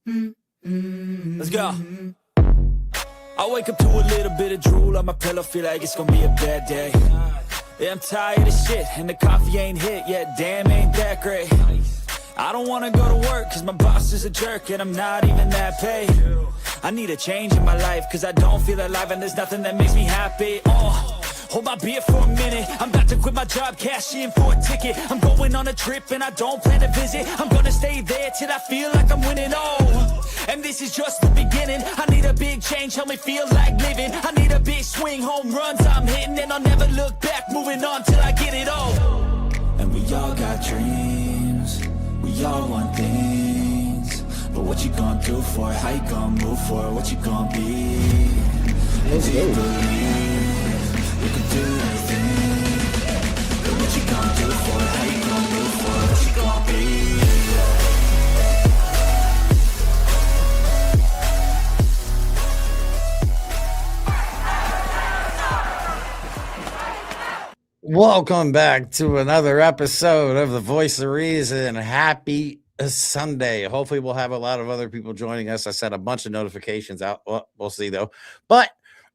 Let's go. I wake up to a little bit of drool on my pillow, feel like it's gonna be a bad day. Yeah, I'm tired of shit, and the coffee ain't hit yet, damn, ain't that great. I don't wanna go to work, cause my boss is a jerk, and I'm not even that paid. I need a change in my life, cause I don't feel alive, and there's nothing that makes me happy. Hold my beer for a minute, I'm about to quit my job, cash in for a ticket. I'm going on a trip and I don't plan to visit. I'm gonna stay there till I feel like I'm winning, and this is just the beginning. I need a big change, help me feel like living. I need a big swing, home runs I'm hitting, and I'll never look back, moving on till I get it all. And we all got dreams, we all want things, but what you gonna do for it? How you gonna move for it? What you gonna be? And do you believe you can do anything? But what you gonna do for it? How you gonna move for it? What you gonna be? Welcome back to another episode of The Voice of Reason. Happy Sunday. Hopefully we'll have a lot of other people joining us. I sent a bunch of notifications out. Well, we'll see though. But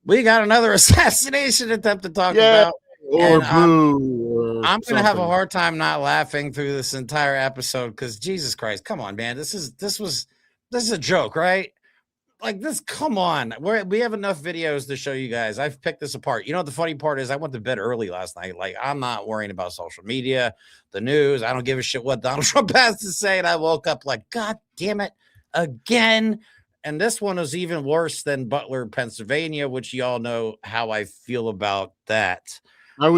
we got another assassination attempt to talk about. Or I'm going to have a hard time not laughing through this entire episode because Jesus Christ, come on, man. This is a joke, right? Like this, come on. We have enough videos to show you guys. I've picked this apart. You know what the funny part is? I went to bed early last night. Like, I'm not worrying about social media, the news. I don't give a shit what Donald Trump has to say. And I woke up like, God damn it, again. And this one is even worse than Butler, Pennsylvania, which y'all know how I feel about that. I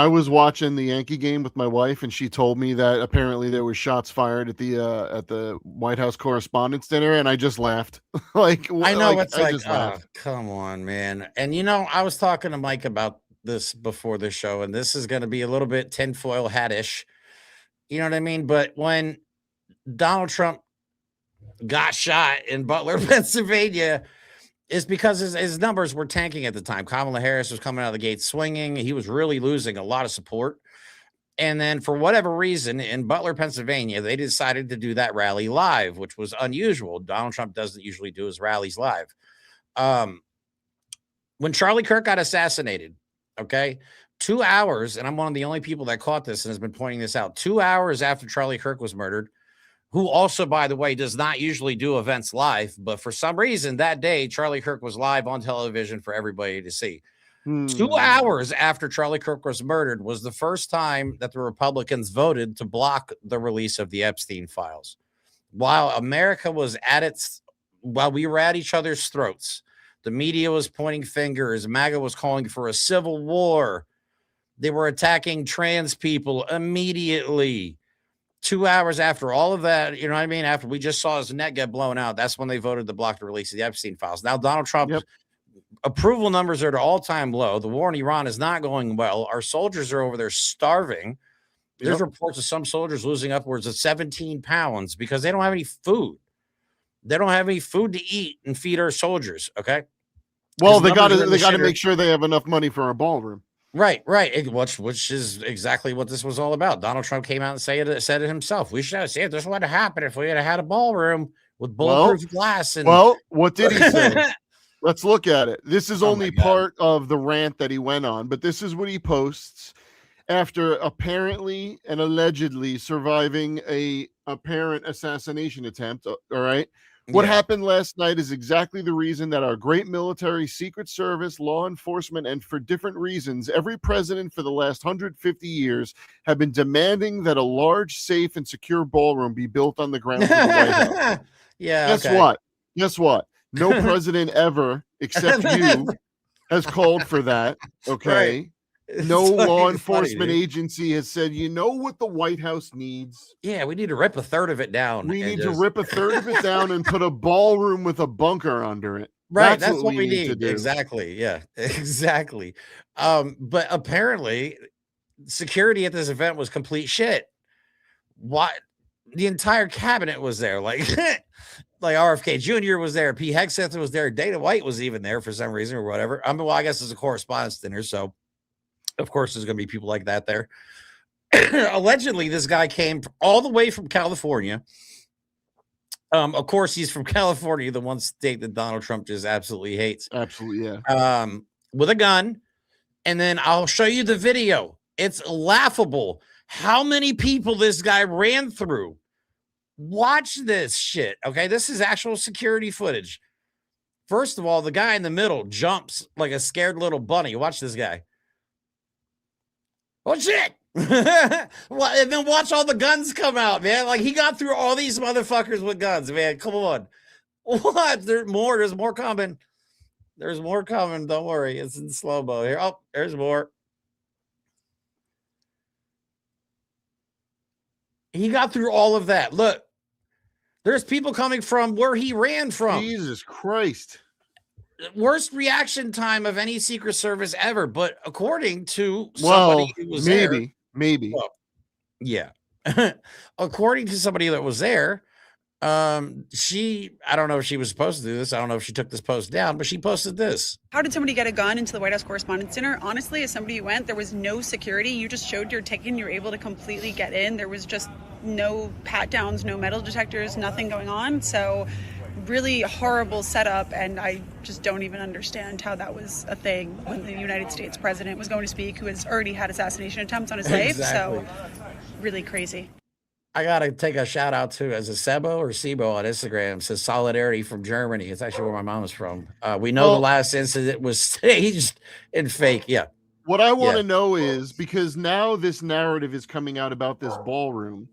was watching the Yankee game with my wife, and she told me that apparently there was shots fired at the White House Correspondence Dinner, and I just laughed. I know, it's like, oh, come on, man. And you know, I was talking to Mike about this before the show, and this is going to be a little bit tinfoil hat-ish. You know what I mean? But when Donald Trump got shot in Butler, Pennsylvania, is because his numbers were tanking at the time. Kamala Harris was coming out of the gate swinging. He was really losing a lot of support. And then for whatever reason, in Butler, Pennsylvania, they decided to do that rally live, which was unusual. Donald Trump doesn't usually do his rallies live. When Charlie Kirk got assassinated, okay, 2 hours, and I'm one of the only people that caught this and has been pointing this out, 2 hours after Charlie Kirk was murdered, who also, by the way, does not usually do events live, but for some reason that day, Charlie Kirk was live on television for everybody to see. 2 hours after Charlie Kirk was murdered was the first time that the Republicans voted to block the release of the Epstein files. While America was while we were at each other's throats, the media was pointing fingers, MAGA was calling for a civil war. They were attacking trans people immediately. 2 hours after all of that, you know what I mean? After we just saw his neck get blown out, that's when they voted to block the release of the Epstein files. Now, Donald Trump's approval numbers are at all-time low. The war in Iran is not going well. Our soldiers are over there starving. There's reports of some soldiers losing upwards of 17 pounds because they don't have any food. They don't have any food to eat and feed our soldiers, okay? Well, they got to make sure they have enough money for a ballroom. Right. Which is exactly what this was all about. Donald Trump came out and said it himself. We should have said this would have happened if we had a ballroom with bulletproof glass. And what did he say? Let's look at it. This is only part of the rant that he went on, but this is what he posts after apparently and allegedly surviving a apparent assassination attempt. All right. What happened last night is exactly the reason that our great military, Secret Service, law enforcement, and for different reasons, every president for the last 150 years have been demanding that a large, safe, and secure ballroom be built on the grounds of the White House. Guess what? No president ever, except you, has called for that. Okay. Right. No law enforcement agency has said, you know what the White House needs? Yeah, we need to rip a third of it down. We need to rip a third of it down and put a ballroom with a bunker under it. Right, that's what we need to do. Exactly. Yeah, exactly. But apparently, security at this event was complete shit. What? The entire cabinet was there. Like RFK Jr. was there. P. Hegseth was there. Dana White was even there for some reason or whatever. I guess it's a correspondence dinner, so of course, there's going to be people like that there. Allegedly, this guy came all the way from California Of course, he's from California, the one state that Donald Trump just absolutely hates. Absolutely, yeah. With a gun. And then I'll show you the video. It's laughable how many people this guy ran through. Watch this shit. Okay, this is actual security footage. First of all, the guy in the middle jumps like a scared little bunny. Watch this guy. Oh, shit. Well, and then watch all the guns come out, man. Like, he got through all these motherfuckers with guns, man. Come on. What? There's more. There's more coming. There's more coming. Don't worry. It's in slow-mo here. Oh, there's more. He got through all of that. Look, there's people coming from where he ran from. Jesus Christ. Worst reaction time of any Secret Service ever. But according to somebody who was maybe. Well, yeah. According to somebody that was there, I don't know if she was supposed to do this. I don't know if she took this post down, but she posted this. How did somebody get a gun into the White House Correspondence Dinner? Honestly, as somebody who went, there was no security. You just showed your ticket and you were able to completely get in. There was just no pat downs, no metal detectors, nothing going on. So really horrible setup, and I just don't even understand how that was a thing when the United States president was going to speak, who has already had assassination attempts on his life. Exactly. So really crazy. I got to take a shout out to, as a Sebo or Sebo on Instagram, says solidarity from Germany. It's actually where my mom is from. We know the last incident was staged and fake. Yeah. What I want to know is, because now this narrative is coming out about this ballroom,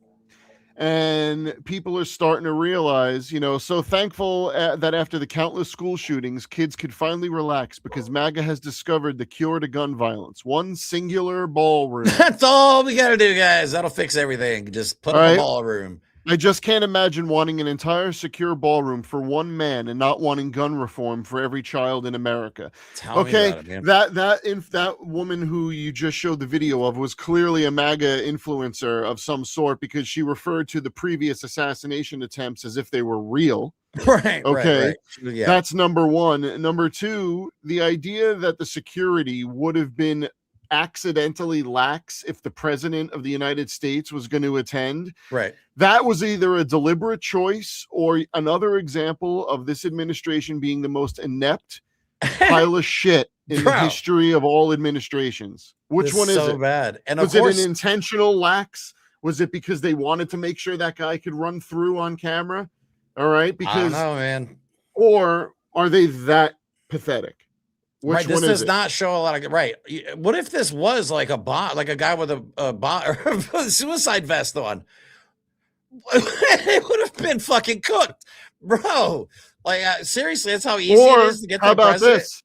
and people are starting to realize, so thankful that after the countless school shootings, kids could finally relax because MAGA has discovered the cure to gun violence. One singular ballroom. That's all we got to do, guys. That'll fix everything. Just put in a ballroom. I just can't imagine wanting an entire secure ballroom for one man and not wanting gun reform for every child in America. Tell me about it, man. That woman who you just showed the video of was clearly a MAGA influencer of some sort, because she referred to the previous assassination attempts as if they were real. Right. Okay. Right. Yeah. That's number one. Number two, the idea that the security would have been accidentally lax if the president of the United States was going to attend. Right. That was either a deliberate choice or another example of this administration being the most inept pile of shit in the history of all administrations. Which one is so it? Bad. And was it an intentional lax? Was it because they wanted to make sure that guy could run through on camera? All right. Because, I don't know, man. Or are they that pathetic? Which this one does is not show a lot of What if this was like a bot, like a guy with a bot or a suicide vest on? It would have been fucking cooked, bro. Like seriously, that's how easy it is to get how the about president.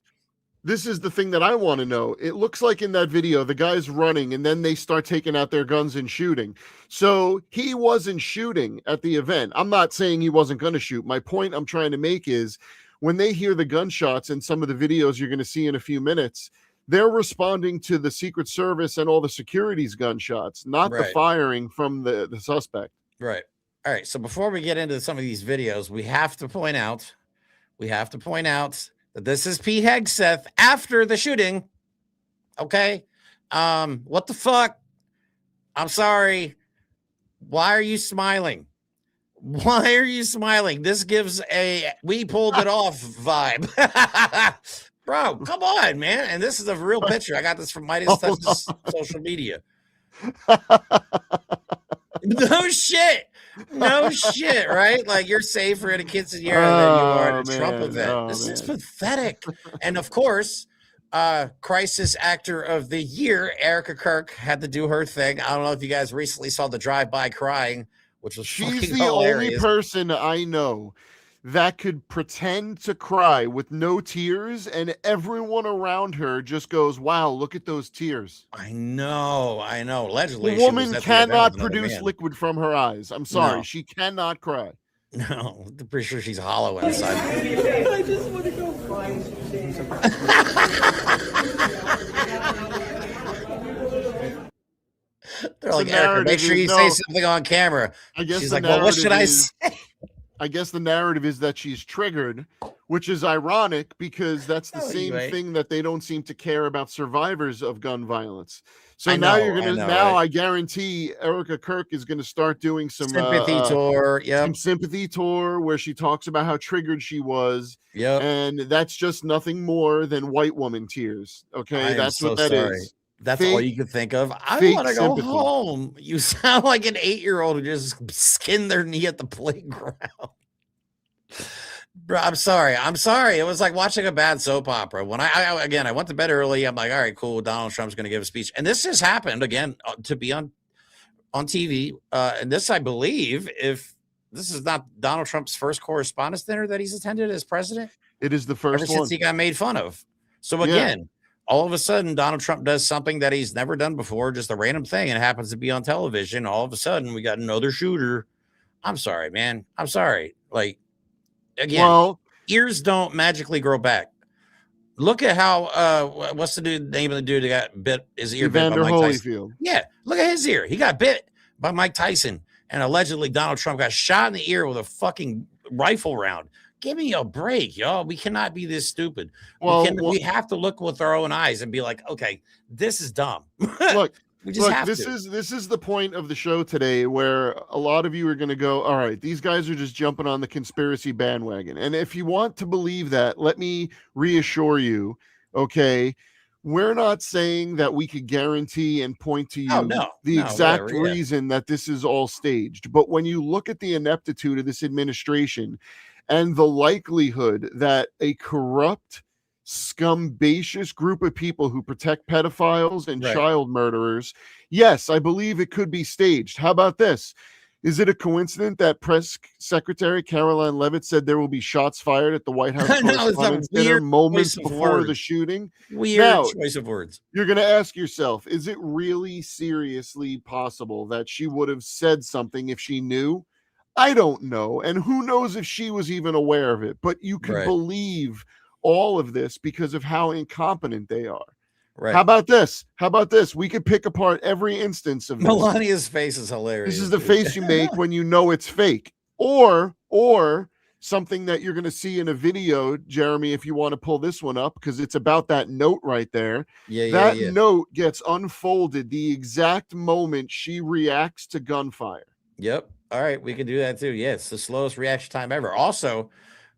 This is the thing that I want to know. It looks like in that video, the guy's running and then they start taking out their guns and shooting. So he wasn't shooting at the event. I'm not saying he wasn't going to shoot. My point I'm trying to make is, when they hear the gunshots in some of the videos you're going to see in a few minutes, they're responding to the Secret Service and all the security's gunshots, not the firing from the suspect. Right. All right. So before we get into some of these videos, we have to point out that this is Pete Hegseth after the shooting. Okay. What the fuck? I'm sorry. Why are you smiling? Why are you smiling? This gives a we pulled it off vibe. Bro, come on, man. And this is a real picture. I got this from Midas Touch's social media. No shit. No shit, right? Like, you're safer at a quinceañera than you are at a Trump event. This is pathetic. And of course, crisis actor of the year, Erica Kirk, had to do her thing. I don't know if you guys recently saw the drive-by crying, which was she's the hilarious. Only person I know that could pretend to cry with no tears, and everyone around her just goes, wow, look at those tears. I know. Allegedly, the woman cannot produce liquid from her eyes. I'm sorry. She cannot cry. No, I'm pretty sure she's hollow inside. I just want to go find They're like, Erica, make sure you say something on camera. I guess she's like, well, what should I say? I guess the narrative is that she's triggered, which is ironic because that's the same thing that they don't seem to care about survivors of gun violence. So now I guarantee Erica Kirk is gonna start doing some sympathy tour, some sympathy tour where she talks about how triggered she was. And that's just nothing more than white woman tears. Okay, that's what that is. That's all you can think of. I want to go home. You sound like an 8-year-old who just skinned their knee at the playground. Bro, I'm sorry. It was like watching a bad soap opera. When I went to bed early. I'm like, all right, cool. Donald Trump's going to give a speech. And this has happened again to be on TV. And this, I believe, if this is not Donald Trump's first correspondence dinner that he's attended as president. It is the first ever since he got made fun of. So again, all of a sudden, Donald Trump does something that he's never done before, just a random thing, and it happens to be on television. All of a sudden, we got another shooter. I'm sorry, man. I'm sorry. Like, again, ears don't magically grow back. Look at how, what's the name of the dude that got bit, his ear bit by Mike Tyson? Yeah, look at his ear. He got bit by Mike Tyson, and allegedly Donald Trump got shot in the ear with a fucking rifle round. Give me a break, y'all. We cannot be this stupid. We have to look with our own eyes and be like, okay, this is dumb. Look, this is the point of the show today where a lot of you are going to go, all right, these guys are just jumping on the conspiracy bandwagon. And if you want to believe that, let me reassure you, okay, we're not saying that we could guarantee and point to you the exact reason that this is all staged. But when you look at the ineptitude of this administration, and the likelihood that a corrupt, scumbacious group of people who protect pedophiles and child murderers, yes, I believe it could be staged. How about this? Is it a coincidence that Press Secretary Caroline Leavitt said there will be shots fired at the White House Correspondence Dinner moments before the shooting? Weird choice of words. You're going to ask yourself, is it really seriously possible that she would have said something if she knew? I don't know. And who knows if she was even aware of it, but you can believe all of this because of how incompetent they are. Right. How about this? We could pick apart every instance of this. Melania's face is hilarious. This is the face you make when you know it's fake, or something that you're going to see in a video, Jeremy, if you want to pull this one up, because it's about that note right there. That note gets unfolded the exact moment she reacts to gunfire. Yep. All right, we can do that too. Yeah, it's the slowest reaction time ever. Also,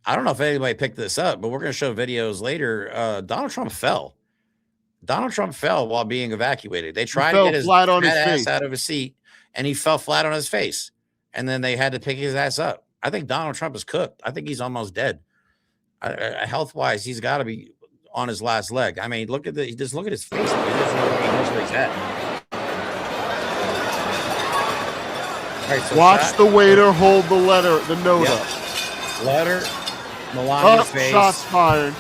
I don't know if anybody picked this up, but we're going to show videos later. Donald Trump fell. Donald Trump fell while being evacuated. They tried to get his fat ass out of his seat, and he fell flat on his face. And then they had to pick his ass up. I think Donald Trump is cooked. I think he's almost dead. Health-wise, he's got to be on his last leg. I mean, look at just look at his face. He doesn't know where he's at. Right, so watch the waiter hold the note up. Letter, Melania's face. Shots fired.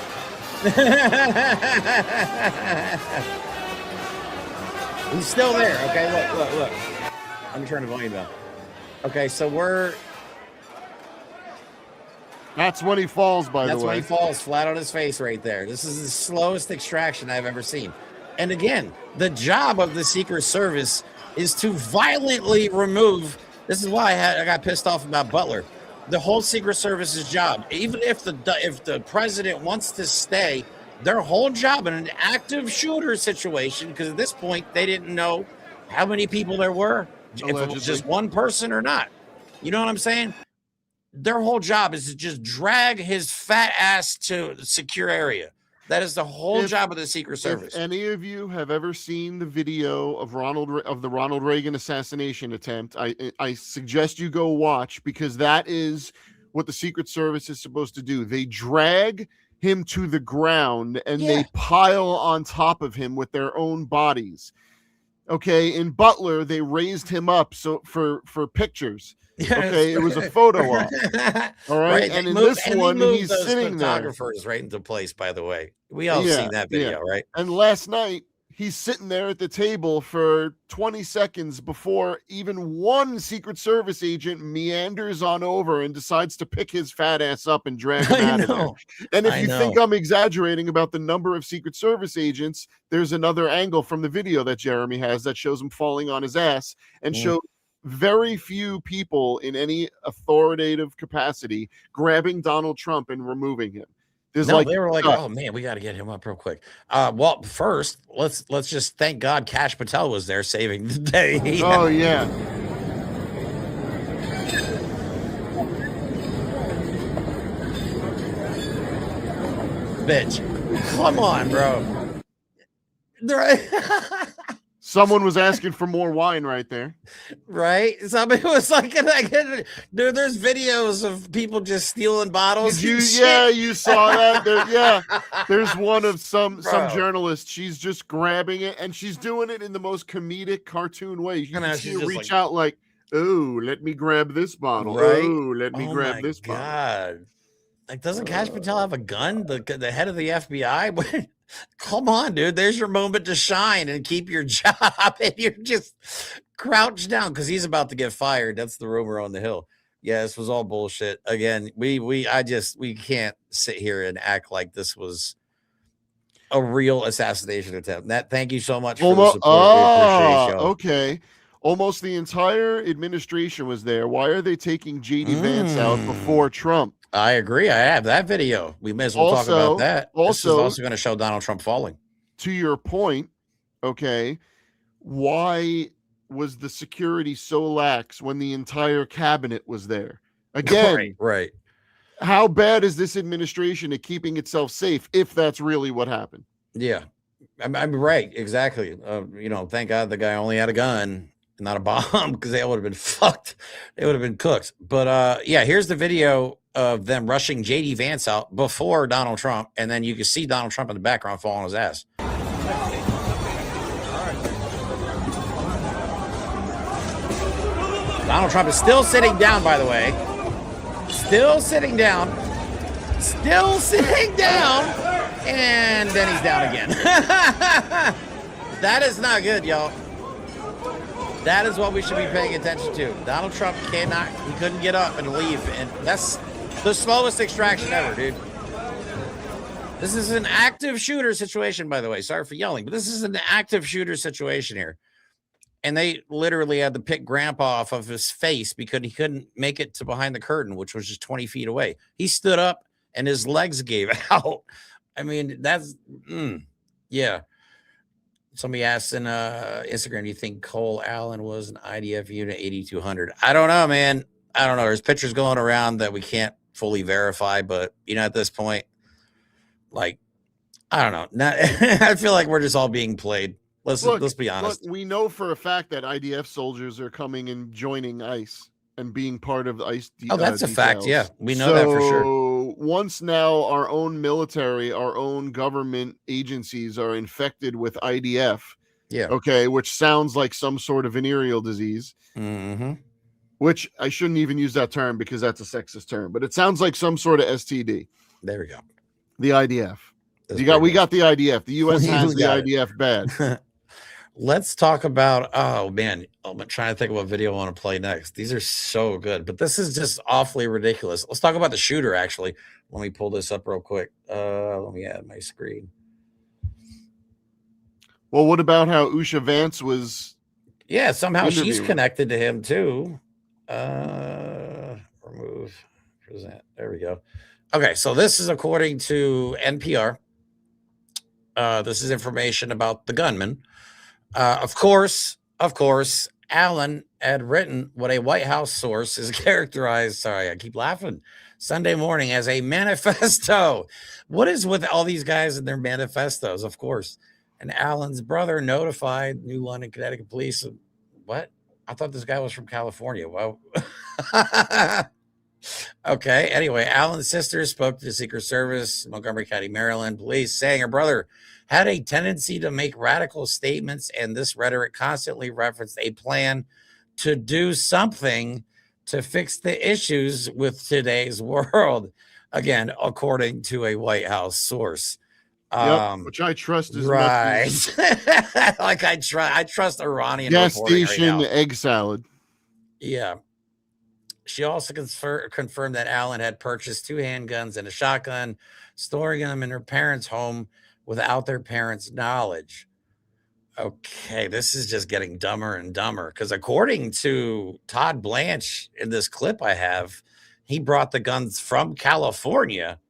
He's still there. Okay, look. Let me turn the volume down. Okay, so that's when he falls, by the way. That's when he falls flat on his face right there. This is the slowest extraction I've ever seen. And again, the job of the Secret Service is to violently remove. This is why I got pissed off about Butler. The whole Secret Service's job, even if the president wants to stay, their whole job in an active shooter situation, because at this point they didn't know how many people there were, allegedly, if it was just one person or not. You know what I'm saying? Their whole job is to just drag his fat ass to the secure area. That is the whole job of the Secret Service. If any of you have ever seen the video of the Ronald Reagan assassination attempt, I suggest you go watch, because that is what the Secret Service is supposed to do. They drag him to the ground and they pile on top of him with their own bodies. Okay, in Butler, they raised him up for pictures. Okay, it was a photo op. All right, and in this one, he's sitting there. Photographers right into place, by the way. We all seen that video, right? And last night, he's sitting there at the table for 20 seconds before even one Secret Service agent meanders on over and decides to pick his fat ass up and drag him out of there. And if you think I'm exaggerating about the number of Secret Service agents, there's another angle from the video that Jeremy has that shows him falling on his ass and shows very few people in any authoritative capacity grabbing Donald Trump and removing him. There's No, like, they were like, oh man, we got to get him up real quick. Well, first, let's just thank God Kash Patel was there saving the day. oh yeah. Bitch. Come on, bro. Someone was asking for more wine right there. Right? Somebody was like, dude, there's videos of people just stealing bottles. Did you? Yeah, you saw that. There's one of some journalist. She's just grabbing it, and she's doing it in the most comedic cartoon way. You can see her reach out like, "Oh, let me grab this bottle. Right? Oh, let me grab this bottle." God. Like, doesn't Kash Patel have a gun? The head of the FBI? Come on, dude. There's your moment to shine and keep your job, and you're just crouched down because he's about to get fired. That's the rumor on the Hill. Yeah, this was all bullshit. Again, we can't sit here and act like this was a real assassination attempt. Thank you so much for the support. We appreciate y'all. Okay. Almost the entire administration was there. Why are they taking JD Vance out before Trump? I agree. I have that video. We may as well talk about that. This is also going to show Donald Trump falling. To your point, okay, why was the security so lax when the entire cabinet was there? Again, right. How bad is this administration at keeping itself safe if that's really what happened? Yeah, I'm right. Exactly. Thank God the guy only had a gun, not a bomb, because they would have been fucked. They would have been cooked. But yeah, here's the video of them rushing JD Vance out before Donald Trump, and then you can see Donald Trump in the background falling on his ass. Donald Trump is still sitting down, by the way. Still sitting down. And then he's down again. That is not good, y'all. That is what we should be paying attention to. Donald Trump couldn't get up and leave. And that's the slowest extraction ever, dude. This is an active shooter situation, by the way. Sorry for yelling, but this is an active shooter situation here. And they literally had to pick Grandpa off of his face because he couldn't make it to behind the curtain, which was just 20 feet away. He stood up and his legs gave out. I mean, that's, yeah. Somebody asked in Instagram, do you think Cole Allen was an IDF unit 8200? I don't know, man. I don't know. There's pictures going around that we can't fully verify, but, at this point, like, I don't know. I feel like we're just all being played. Let's be honest. Look, we know for a fact that IDF soldiers are coming and joining ICE and being part of the ICE. That's a fact. Yeah, we know that for sure. Once now our own military, our own government agencies are infected with IDF. Yeah. Okay. Which sounds like some sort of venereal disease. Mm-hmm. Which I shouldn't even use that term because that's a sexist term, but it sounds like some sort of STD. There we go. The IDF. We got the IDF. The U.S. has the IDF bad. Let's talk about, oh man, I'm trying to think of what video I want to play next. These are so good, but this is just awfully ridiculous. Let's talk about the shooter, actually. Let me pull this up real quick. Let me add my screen. Well, what about how Usha Vance was? Yeah, somehow she's connected to him too. Remove, present. There we go. Okay, so this is according to NPR. This is information about the gunman. Of course, Allen had written what a White House source is characterized, sorry, I keep laughing, Sunday morning as a manifesto. What is with all these guys and their manifestos? Of course. And Allen's brother notified New London, Connecticut police. What? I thought this guy was from California. Well, okay. Anyway, Allen's sister spoke to the Secret Service, Montgomery County, Maryland police, saying her brother had a tendency to make radical statements, and this rhetoric constantly referenced a plan to do something to fix the issues with today's world. Again, according to a White House source. Which I trust is right. Like I trust Iranian gas station right egg salad. Yeah. She also confirmed that Allen had purchased 2 handguns and a shotgun, storing them in her parents' home without their parents' knowledge. Okay, this is just getting dumber and dumber because according to Todd Blanche in this clip I have, he brought the guns from California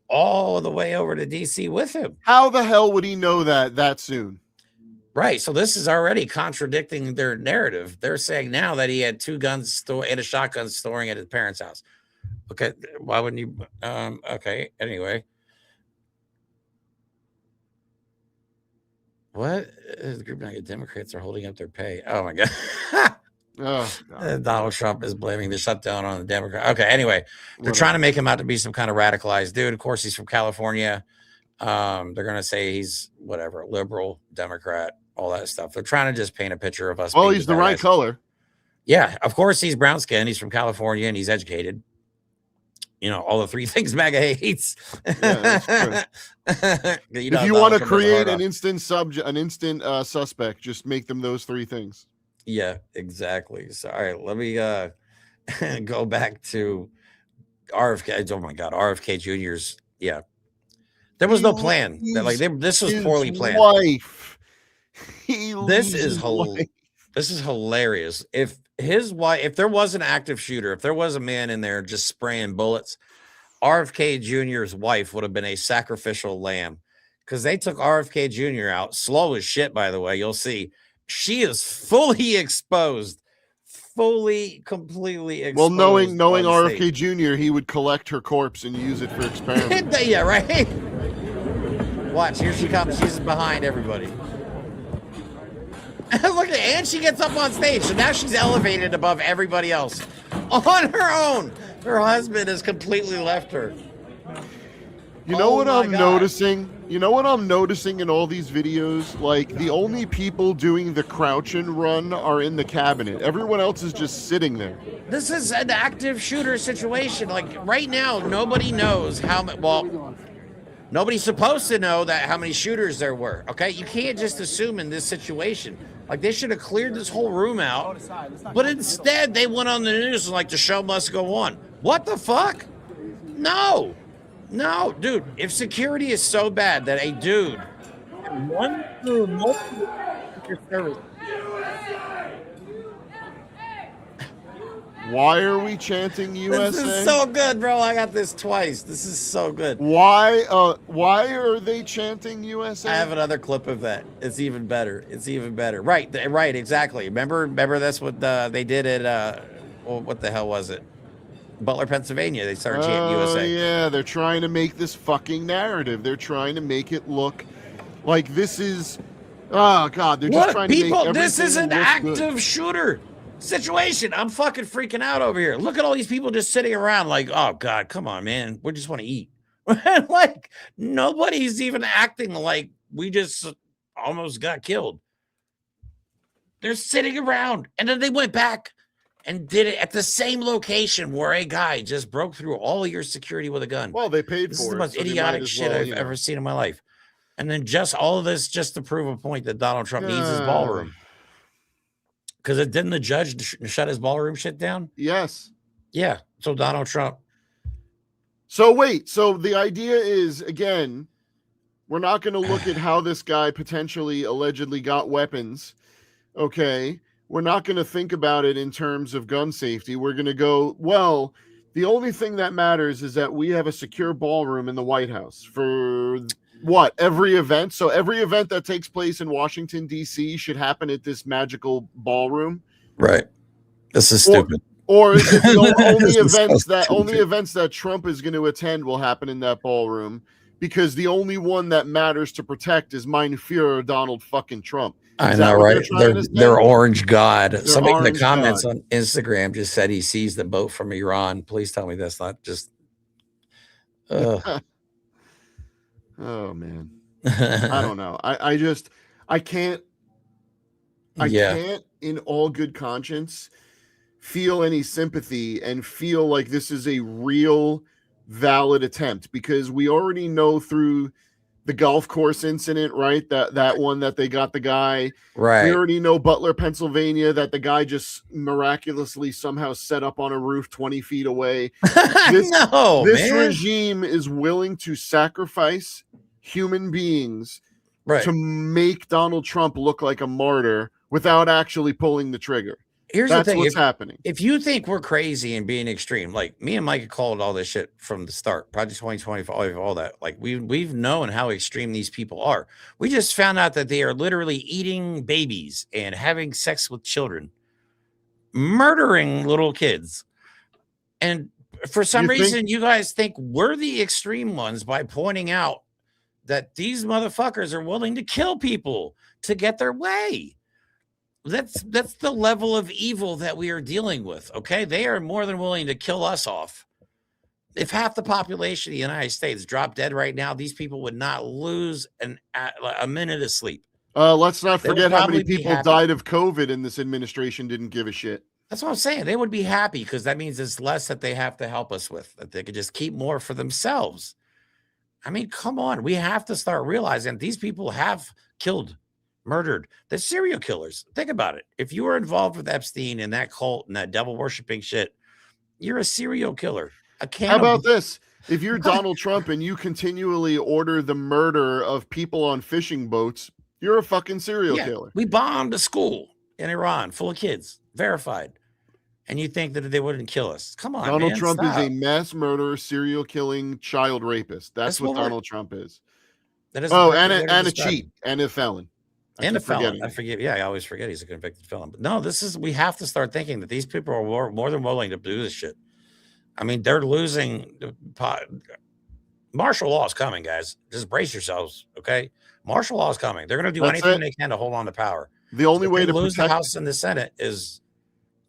all the way over to DC with him. How the hell would he know that soon? Right. So this is already contradicting their narrative. They're saying now that he had 2 guns and a shotgun storing at his parents' house. Okay. Why wouldn't you? Okay. Anyway. What? The group of Democrats are holding up their pay. Oh my God. Oh, God. Donald Trump is blaming the shutdown on the Democrat. Okay. Anyway, they're trying to make him out to be some kind of radicalized dude. Of course, he's from California. They're going to say he's whatever, liberal, Democrat, all that stuff. They're trying to just paint a picture of us. Well, he's the right color. Yeah, of course he's brown skinned. He's from California and he's educated. You know, all the 3 things MAGA hates. Yeah, that's true. If you want to create an instant suspect, just make them those 3 things. Yeah, exactly. So, all right, let me go back to RFK. Oh my God, RFK Jr.'s. Yeah, there was no plan. This was poorly planned. Wife. This is hilarious. If his wife, if there was an active shooter, if there was a man in there just spraying bullets, RFK Jr.'s wife would have been a sacrificial lamb because they took RFK Jr. out slow as shit. By the way, you'll see she is fully exposed, completely exposed. Well, knowing RFK Jr., he would collect her corpse and use it for experiments. Yeah, right. Watch, here she comes. She's behind everybody. Look at, and she gets up on stage. So now she's elevated above everybody else on her own. Her husband has completely left her. You know what I'm noticing? You know what I'm noticing in all these videos? Like, the only people doing the crouch and run are in the cabinet. Everyone else is just sitting there. This is an active shooter situation. Like, right now, nobody knows how much. Well, nobody's supposed to know that how many shooters there were. Okay, you can't just assume in this situation. Like, they should have cleared this whole room out, but instead they went on the news like the show must go on. What the fuck? No, dude. If security is so bad that a dude, Why are we chanting USA? This is so good, bro. I got this twice. This is so good. Why are they chanting USA? I have another clip of that. It's even better. Right, exactly. Remember that's what they did at what the hell was it? Butler, Pennsylvania. They started chanting USA. Yeah, they're trying to make this fucking narrative. They're trying to make it look like this is oh God, they're just trying to make everything this is an active good. Shooter situation. I'm fucking freaking out over here. Look at all these people just sitting around like, oh God, come on, man. We just want to eat. Like, nobody's even acting like we just almost got killed. They're sitting around. And then they went back and did it at the same location where a guy just broke through all of your security with a gun. Well, they paid this for it. This is the most idiotic shit I've ever seen in my life. And then just all of this just to prove a point that Donald Trump needs his ballroom. Because didn't the judge shut his ballroom shit down? Yes. Yeah. So Donald Trump. So wait. So the idea is, again, we're not going to look at how this guy potentially allegedly got weapons. Okay. We're not going to think about it in terms of gun safety. We're going to go, well, the only thing that matters is that we have a secure ballroom in the White House for what? Every event. So every event that takes place in Washington, D.C. should happen at this magical ballroom. Right. This is stupid. Or is it the only events that Trump is going to attend will happen in that ballroom because the only one that matters to protect is mein Führer Donald fucking Trump. I know, right? They're orange God. Somebody in the comments on Instagram just said he sees the boat from Iran. Please tell me that's not just. Oh man, I don't know. I can't in all good conscience feel any sympathy and feel like this is a real valid attempt because we already know through the golf course incident, right? That one that they got the guy. Right. We already know Butler, Pennsylvania, that the guy just miraculously somehow set up on a roof 20 feet away. This regime is willing to sacrifice human beings right. to make Donald Trump look like a martyr without actually pulling the trigger. Here's That's the thing. what's happening. If you think we're crazy and being extreme, like me and Mike called all this shit from the start, Project 2025, all that. Like we've known how extreme these people are. We just found out that they are literally eating babies and having sex with children, murdering little kids. And for some reason, you guys think we're the extreme ones by pointing out that these motherfuckers are willing to kill people to get their way. That's the level of evil that we are dealing with. Okay, they are more than willing to kill us off. If half the population of the United States dropped dead right now, these people would not lose a minute of sleep. Let's not forget how many people died of COVID, and this administration didn't give a shit. That's what I'm saying. They would be happy because that means it's less that they have to help us with, that they could just keep more for themselves. I mean, come on. We have to start realizing these people have killed, murdered. They're serial killers. Think about it. If you were involved with Epstein and that cult and that devil worshiping shit, you're a serial killer. How about this? If you're Donald Trump and you continually order the murder of people on fishing boats, you're a fucking serial killer. We bombed a school in Iran full of kids, verified. And you think that they wouldn't kill us? Come on, Donald Trump is a mass murderer, serial killing, child rapist. That's what Donald Trump is. And a cheat and a felon. And a felon. I forget. Yeah, I always forget he's a convicted felon. But no, we have to start thinking that these people are more than willing to do this shit. I mean, they're losing. Martial law is coming, guys. Just brace yourselves, okay? Martial law is coming. They're going to do anything they can to hold on to power. The only way to lose the House and the Senate is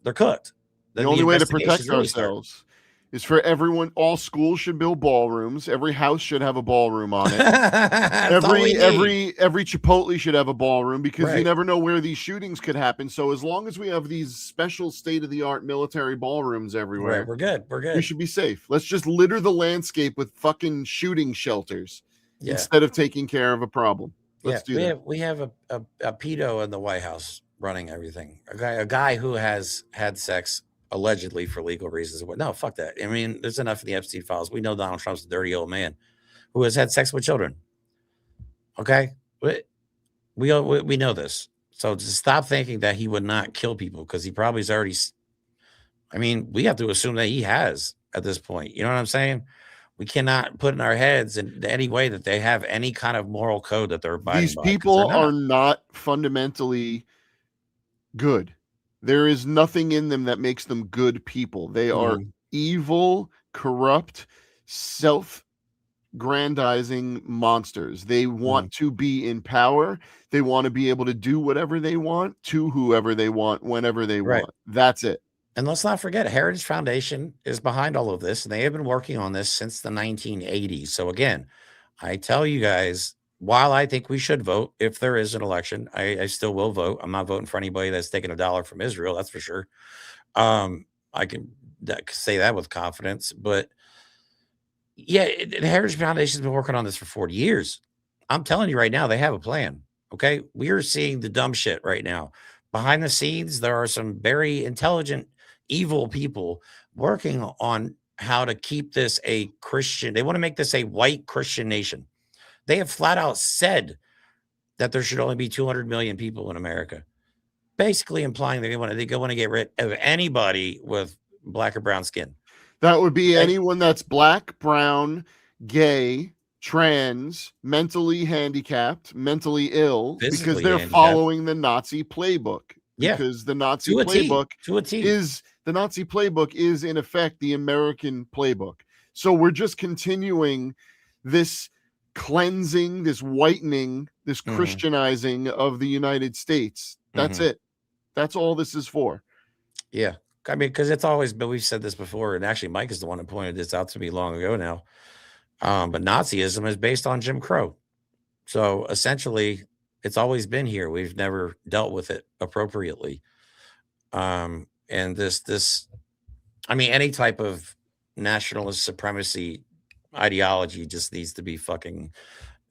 they're cooked. The only way to protect ourselves is for everyone. All schools should build ballrooms. Every house should have a ballroom on it. every Chipotle should have a ballroom because you never know where these shootings could happen. So as long as we have these special state-of-the-art military ballrooms everywhere, we're good. We should be safe. Let's just litter the landscape with fucking shooting shelters instead of taking care of a problem. Let's do that. We have a pedo in the White House running everything. A guy who has had sex allegedly for legal reasons. No, fuck that. I mean, there's enough in the Epstein files. We know Donald Trump's a dirty old man who has had sex with children. Okay, we know this. So just stop thinking that he would not kill people because he probably is already. I mean, we have to assume that he has at this point. You know what I'm saying? We cannot put in our heads in any way that they have any kind of moral code that they're abiding by. These people are not fundamentally good. There is nothing in them that makes them good people. They are evil, corrupt, self-grandizing monsters. They want to be in power. They want to be able to do whatever they want to whoever they want, whenever they want. That's it. And let's not forget, Heritage Foundation is behind all of this, and they have been working on this since the 1980s. So again, I tell you guys, while I think we should vote if there is an election, I still will vote. I'm not voting for anybody that's taking $1 from Israel. That's for sure. I can say that with confidence. But yeah, the Heritage Foundation has been working on this for 40 years. I'm telling you right now, they have a plan. Okay, we are seeing the dumb shit right now. Behind the scenes, there are some very intelligent, evil people working on how to keep this a Christian. They want to make this a white Christian nation. They have flat out said that there should only be 200 million people in America, basically implying they want to get rid of anybody with black or brown skin. That would be anyone that's black, brown, gay, trans, mentally handicapped, mentally ill, because they're following the Nazi playbook. Because the Nazi playbook is in effect the American playbook. So we're just continuing this cleansing, this whitening, this Christianizing of the United States. That's it. That's all this is for. Yeah. I mean, because it's always been, we've said this before, and actually Mike is the one who pointed this out to me long ago now. But Nazism is based on Jim Crow. So essentially, it's always been here. We've never dealt with it appropriately. And I mean, any type of nationalist supremacy ideology just needs to be fucking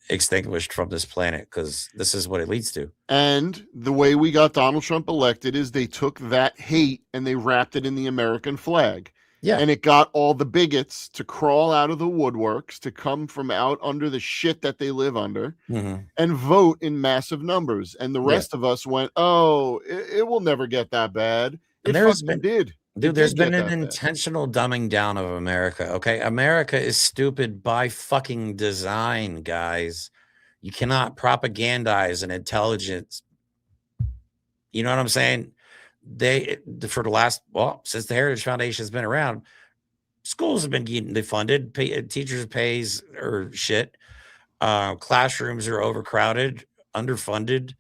extinguished from this planet, because this is what it leads to. And the way we got Donald Trump elected is they took that hate and they wrapped it in the American flag. Yeah. And it got all the bigots to crawl out of the woodworks, to come from out under the shit that they live under and vote in massive numbers. And the rest of us went, oh, it will never get that bad. And It fucking did. Dude, there's been an intentional dumbing down of America. Okay. America is stupid by fucking design, guys. You cannot propagandize an intelligence. You know what I'm saying? For the last, since the Heritage Foundation has been around, schools have been getting defunded, teachers pays or shit. Classrooms are overcrowded, underfunded.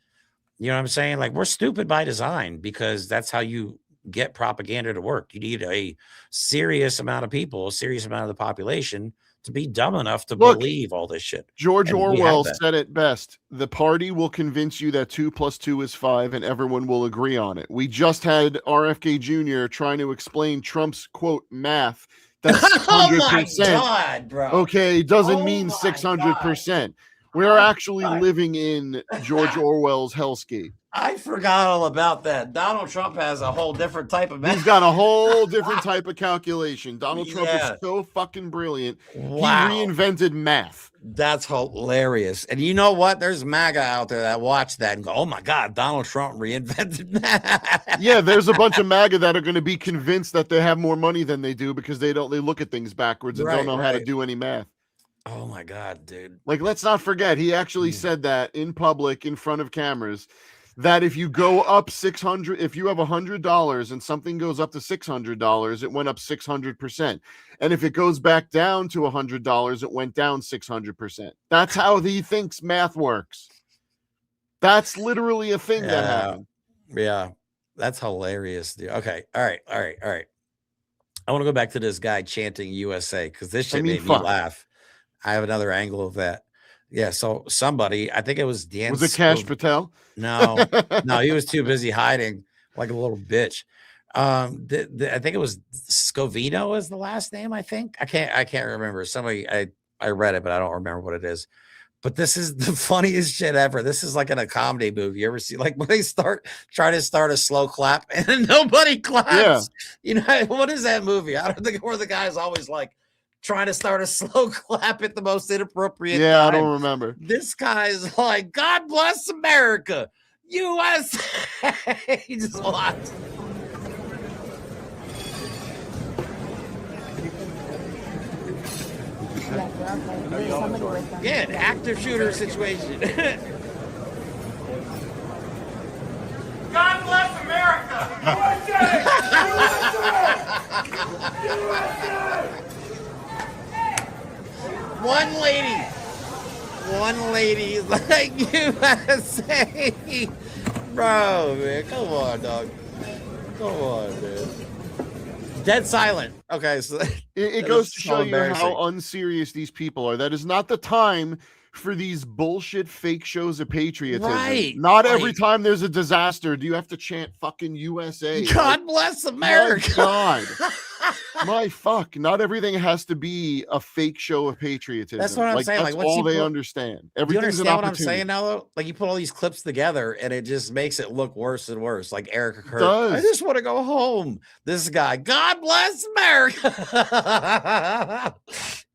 You know what I'm saying? Like, we're stupid by design because that's how you get propaganda to work. You need a serious amount of people, a serious amount of the population to be dumb enough to believe all this shit. George Orwell said it best. The party will convince you that 2 + 2 is 5 and everyone will agree on it. We just had RFK Jr. trying to explain Trump's quote math. That's 100%. Oh my God, bro. Okay, doesn't mean 600%. We are actually living in George Orwell's hellscape. I forgot all about that. Donald Trump has a whole different type of math. He's got a whole different type of calculation. Donald Trump is so fucking brilliant. Wow. He reinvented math. That's hilarious. And you know what? There's MAGA out there that watch that and go, oh my God, Donald Trump reinvented math. Yeah, there's a bunch of MAGA that are going to be convinced that they have more money than they do because they look at things backwards and don't know how to do any math. Oh my God, dude. Like, let's not forget, he actually said that in public in front of cameras, that if you go up 600, if you have $100 and something goes up to $600, it went up 600%. And if it goes back down to $100, it went down 600%. That's how he thinks math works. That's literally a thing that happened. Yeah. That's hilarious, dude. Okay. All right. I want to go back to this guy chanting USA because this shit made me laugh. I have another angle of that. Yeah, so somebody, I think it was Dan. Was it Cash Patel? No, he was too busy hiding like a little bitch. I think it was Scovino is the last name. I think I can't remember. Somebody I read it, but I don't remember what it is. But this is the funniest shit ever. This is like in a comedy movie. You ever see like when they try to start a slow clap and nobody claps? Yeah. You know what is that movie? I don't think where the guy's always like trying to start a slow clap at the most inappropriate time. I don't remember. This guy's like, God bless America, USA. He just laughed. Yeah, an active shooter situation. God bless America! USA! USA! One lady is like, USA. Bro, man, come on, dog. Come on, man. Dead silent. Okay, so it goes to show you how unserious these people are. That is not the time for these bullshit fake shows of patriotism. Right. Not every time there's a disaster do you have to chant fucking USA. God bless America. My God. My fuck. Not everything has to be a fake show of patriotism. That's what I'm saying. That's like, all they understand. Do you understand what I'm saying now, though? Like, you put all these clips together, and it just makes it look worse and worse. Like Erica Kirk. I just want to go home. This guy, God bless America.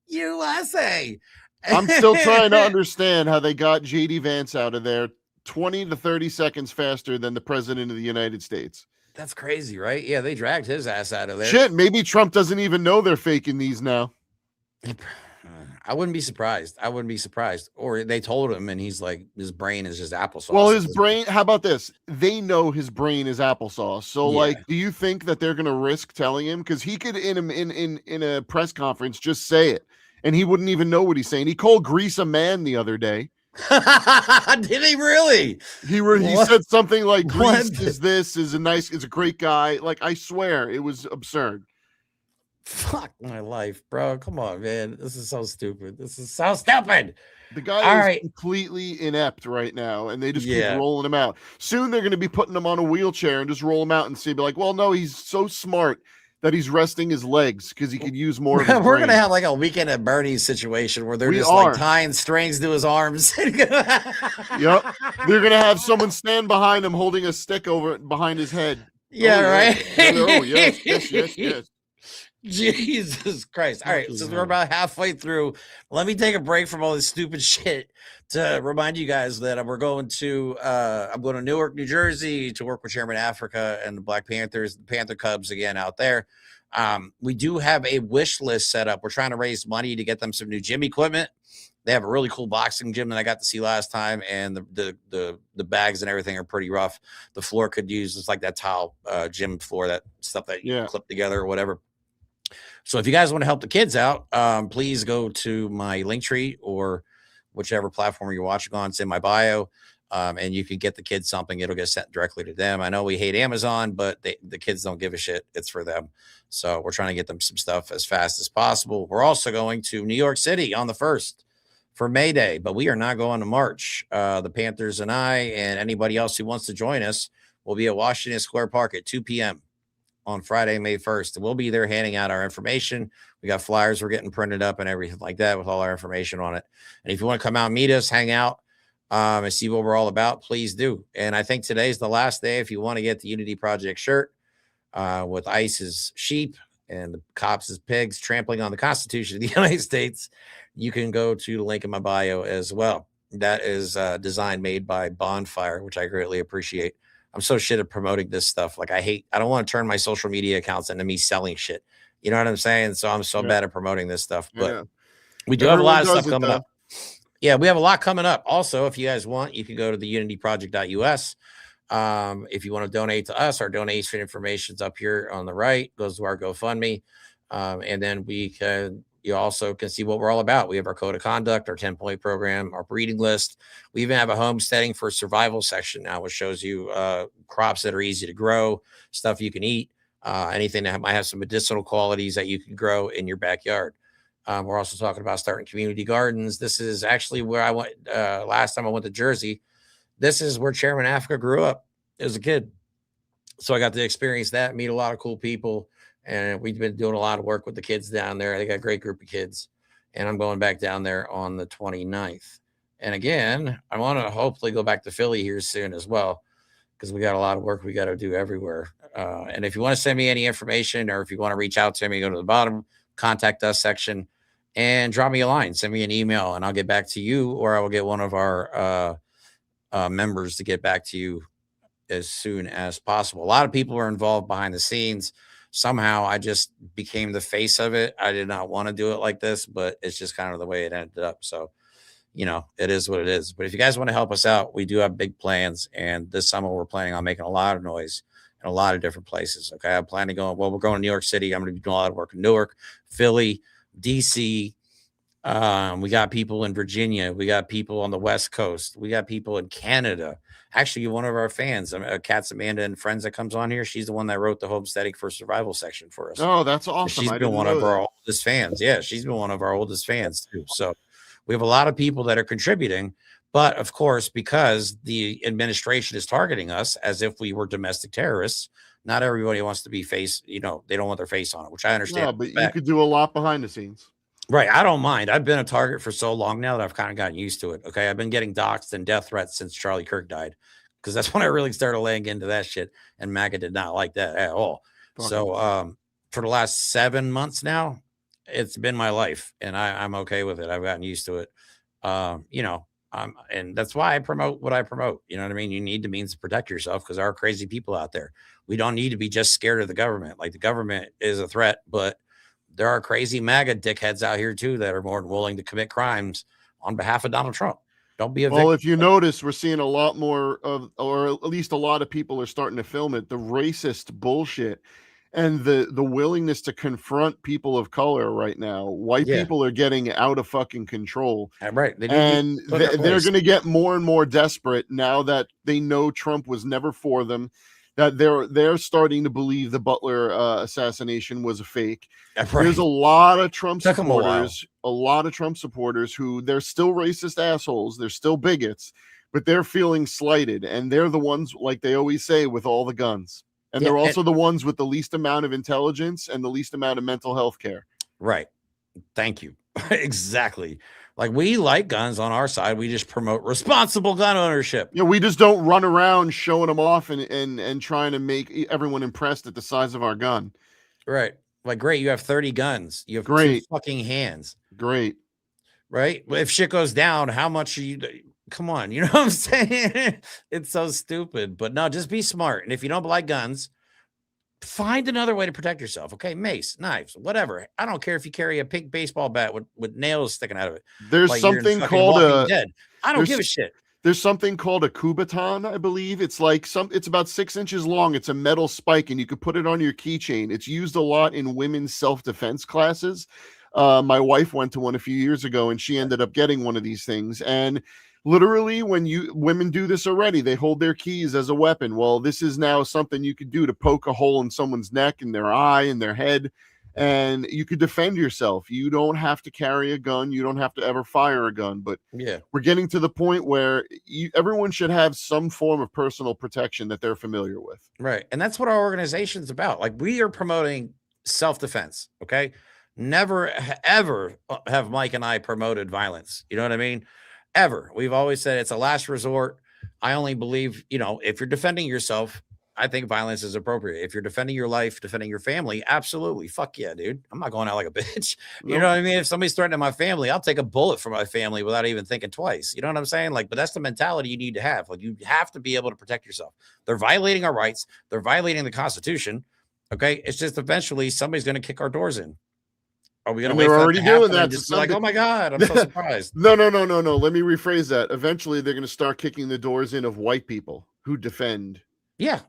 USA. I'm still trying to understand how they got JD Vance out of there 20 to 30 seconds faster than the president of the United States. That's crazy, right? Yeah, they dragged his ass out of there. Shit, maybe Trump doesn't even know they're faking these now. I wouldn't be surprised. Or they told him and he's like, his brain is just applesauce. Well, his brain, how about this? They know his brain is applesauce. So, like, do you think that they're going to risk telling him? Because he could, in a press conference, just say it. And he wouldn't even know what he's saying. He called Grease a man the other day. Did he really? He said something like Grease is a great guy. Like, I swear it was absurd. Fuck my life, bro. Come on, man. This is so stupid. The guy is completely inept right now, and they just keep rolling him out. Soon they're going to be putting him on a wheelchair and just roll him out and be like, well, no, he's so smart that he's resting his legs because he could use more of his We're brain. Gonna have like a Weekend at Bernie's situation where they're like tying strings to his arms. Yep. They're gonna have someone stand behind him holding a stick behind his head. Yeah, right. Oh, yes. Jesus Christ. All right, since we're about halfway through, let me take a break from all this stupid shit to remind you guys that we're going to I'm going to Newark, New Jersey to work with Chairman Afrika and the Black Panthers, the Panther Cubs again out there. We do have a wish list set up. We're trying to raise money to get them some new gym equipment. They have a really cool boxing gym that I got to see last time, and the bags and everything are pretty rough. The floor could use just like that tile gym floor, that stuff that you clip together or whatever. So if you guys want to help the kids out, please go to my Linktree or whichever platform you're watching on. It's in my bio, and you can get the kids something. It'll get sent directly to them. I know we hate Amazon, but the kids don't give a shit. It's for them. So we're trying to get them some stuff as fast as possible. We're also going to New York City on the 1st. For May Day, but we are not going to March. The Panthers and I and anybody else who wants to join us will be at Washington Square Park at 2 p.m. on Friday, May 1st. And we'll be there handing out our information. We got flyers we're getting printed up and everything like that with all our information on it. And if you want to come out and meet us, hang out, and see what we're all about, please do. And I think today's the last day if you want to get the Unity Project shirt with ICE's sheep and the cops as pigs trampling on the Constitution of the United States. You can go to the link in my bio as well. That is design made by Bonfire, which I greatly appreciate. I'm so shit at promoting this stuff. Like I don't want to turn my social media accounts into me selling shit. You know what I'm saying? So I'm so bad at promoting this stuff, but we do have a lot of stuff coming up. Yeah, we have a lot coming up. Also, if you guys want, you can go to the unityproject.us. If you want to donate to us, our donation information is up here on the right, goes to our GoFundMe. And then you also can see what we're all about. We have our code of conduct, our 10-point program, our breeding list. We even have a homesteading for survival section now, which shows you crops that are easy to grow, stuff you can eat, anything that might have some medicinal qualities that you can grow in your backyard. We're also talking about starting community gardens. This is actually where I went last time I went to Jersey. This is where Chairman Afrika grew up as a kid. So I got to experience that, meet a lot of cool people. And we've been doing a lot of work with the kids down there. They got a great group of kids. And I'm going back down there on the 29th. And again, I want to hopefully go back to Philly here soon as well, because we got a lot of work we got to do everywhere. And if you want to send me any information, or if you want to reach out to me, go to the bottom, contact us section, and drop me a line. Send me an email, and I'll get back to you, or I will get one of our members to get back to you as soon as possible. A lot of people are involved behind the scenes. Somehow I just became the face of it. I did not want to do it like this, but it's just kind of the way it ended up. So, you know, it is what it is. But if you guys want to help us out, we do have big plans. And this summer we're planning on making a lot of noise in a lot of different places. Okay. I'm planning on, we're going to New York City. I'm going to be doing a lot of work in Newark, Philly, DC. We got people in Virginia. We got people on the West Coast. We got people in Canada. Actually, one of our fans, Kat's Amanda and friends that comes on here, she's the one that wrote the homesteading for survival section for us. Oh, that's awesome. She's been one of our oldest fans. Yeah, she's been one of our oldest fans too. So we have a lot of people that are contributing. But of course, because the administration is targeting us as if we were domestic terrorists, not everybody wants to be they don't want their face on it, which I understand. Yeah, but you could do a lot behind the scenes. Right. I don't mind. I've been a target for so long now that I've kind of gotten used to it. Okay. I've been getting doxxed and death threats since Charlie Kirk died, because that's when I really started laying into that shit. And MAGA did not like that at all. So for the last 7 months now, it's been my life, and I'm okay with it. I've gotten used to it. And that's why I promote what I promote. You know what I mean? You need the means to protect yourself, because there are crazy people out there. We don't need to be just scared of the government. Like, the government is a threat, but there are crazy MAGA dickheads out here too that are more than willing to commit crimes on behalf of Donald Trump. Don't be a victim. Well, if you notice, we're seeing a lot more of, or at least a lot of people are starting to film it, the racist bullshit and the willingness to confront people of color right now. White people are getting out of fucking control. Right. And they're going to get more and more desperate now that they know Trump was never for them, that they're starting to believe the Butler assassination was a fake. Right. There's a lot of Trump supporters, who they're still racist assholes. They're still bigots, but they're feeling slighted. And they're the ones, like they always say, with all the guns. And they're also the ones with the least amount of intelligence and the least amount of mental health care. Right. Thank you. Exactly. Like, we like guns on our side. We just promote responsible gun ownership. Yeah, we just don't run around showing them off and trying to make everyone impressed at the size of our gun. Right. Like, great, you have 30 guns. You have two Great. fucking hands. Great. Right? If shit goes down, how much are you? Come on, you know what I'm saying? It's so stupid. But no, just be smart. And if you don't like guns, find another way to protect yourself. Okay, mace, knives, whatever. I don't care if you carry a pink baseball bat with nails sticking out of it. There's like you're in something fucking called Walking a Dead. I don't give a shit. There's something called a kubaton, I believe. It's like it's about 6 inches long. It's a metal spike, and you could put it on your keychain. It's used a lot in women's self-defense classes. My wife went to one a few years ago, and she ended up getting one of these things. And literally, when women do this already, they hold their keys as a weapon. Well, this is now something you could do to poke a hole in someone's neck, in their eye, in their head, and you could defend yourself. You don't have to carry a gun. You don't have to ever fire a gun. But yeah, we're getting to the point where everyone should have some form of personal protection that they're familiar with. Right. And that's what our organization's about. Like, we are promoting self-defense. Okay. Never, ever have Mike and I promoted violence. You know what I mean? Ever. We've always said it's a last resort. I only believe, if you're defending yourself, I think violence is appropriate. If you're defending your life, defending your family, absolutely. Fuck yeah, dude. I'm not going out like a bitch. You know what I mean? If somebody's threatening my family, I'll take a bullet for my family without even thinking twice. You know what I'm saying? Like, but that's the mentality you need to have. Like, you have to be able to protect yourself. They're violating our rights. They're violating the Constitution. Okay. It's just eventually somebody's going to kick our doors in. Are we going to wait? They're already doing that. Just be like, oh my God, I'm so surprised. No. Let me rephrase that. Eventually, they're going to start kicking the doors in of white people who defend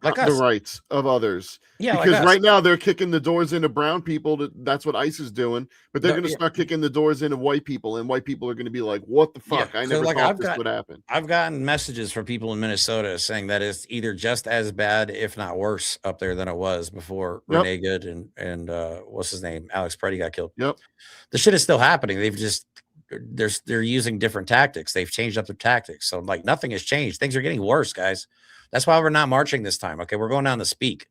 like the rights of others. Yeah, because like right now they're kicking the doors into brown people. That's what ICE is doing. But they're going to start kicking the doors into white people, and white people are going to be like, "What the fuck? I never thought this would happen." I've gotten messages from people in Minnesota saying that it's either just as bad, if not worse, up there than it was before Renee Good and what's his name, Alex Preddy got killed. Yep, the shit is still happening. They're using different tactics. They've changed up their tactics. So like nothing has changed. Things are getting worse, guys. That's why we're not marching this time. Okay, we're going down to speak.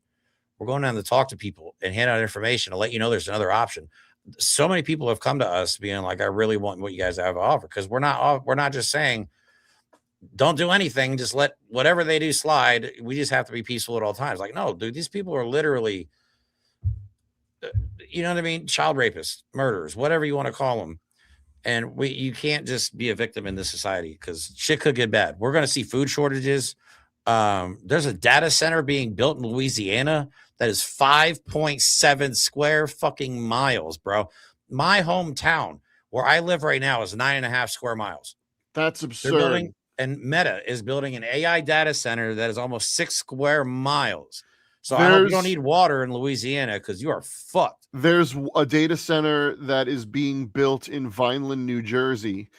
We're going down to talk to people and hand out information to let you know there's another option. So many people have come to us being like, I really want what you guys have to offer, because we're not just saying don't do anything, just let whatever they do slide. We just have to be peaceful at all times. Like, no, dude, these people are literally, you know what I mean? Child rapists, murderers, whatever you want to call them. And you can't just be a victim in this society, because shit could get bad. We're going to see food shortages. There's a data center being built in Louisiana that is 5.7 square fucking miles, bro. My hometown where I live right now is 9.5 square miles. That's absurd. And Meta is building an AI data center that is almost 6 square miles. So I hope you don't need water in Louisiana, because you are fucked. There's a data center that is being built in Vineland, New Jersey,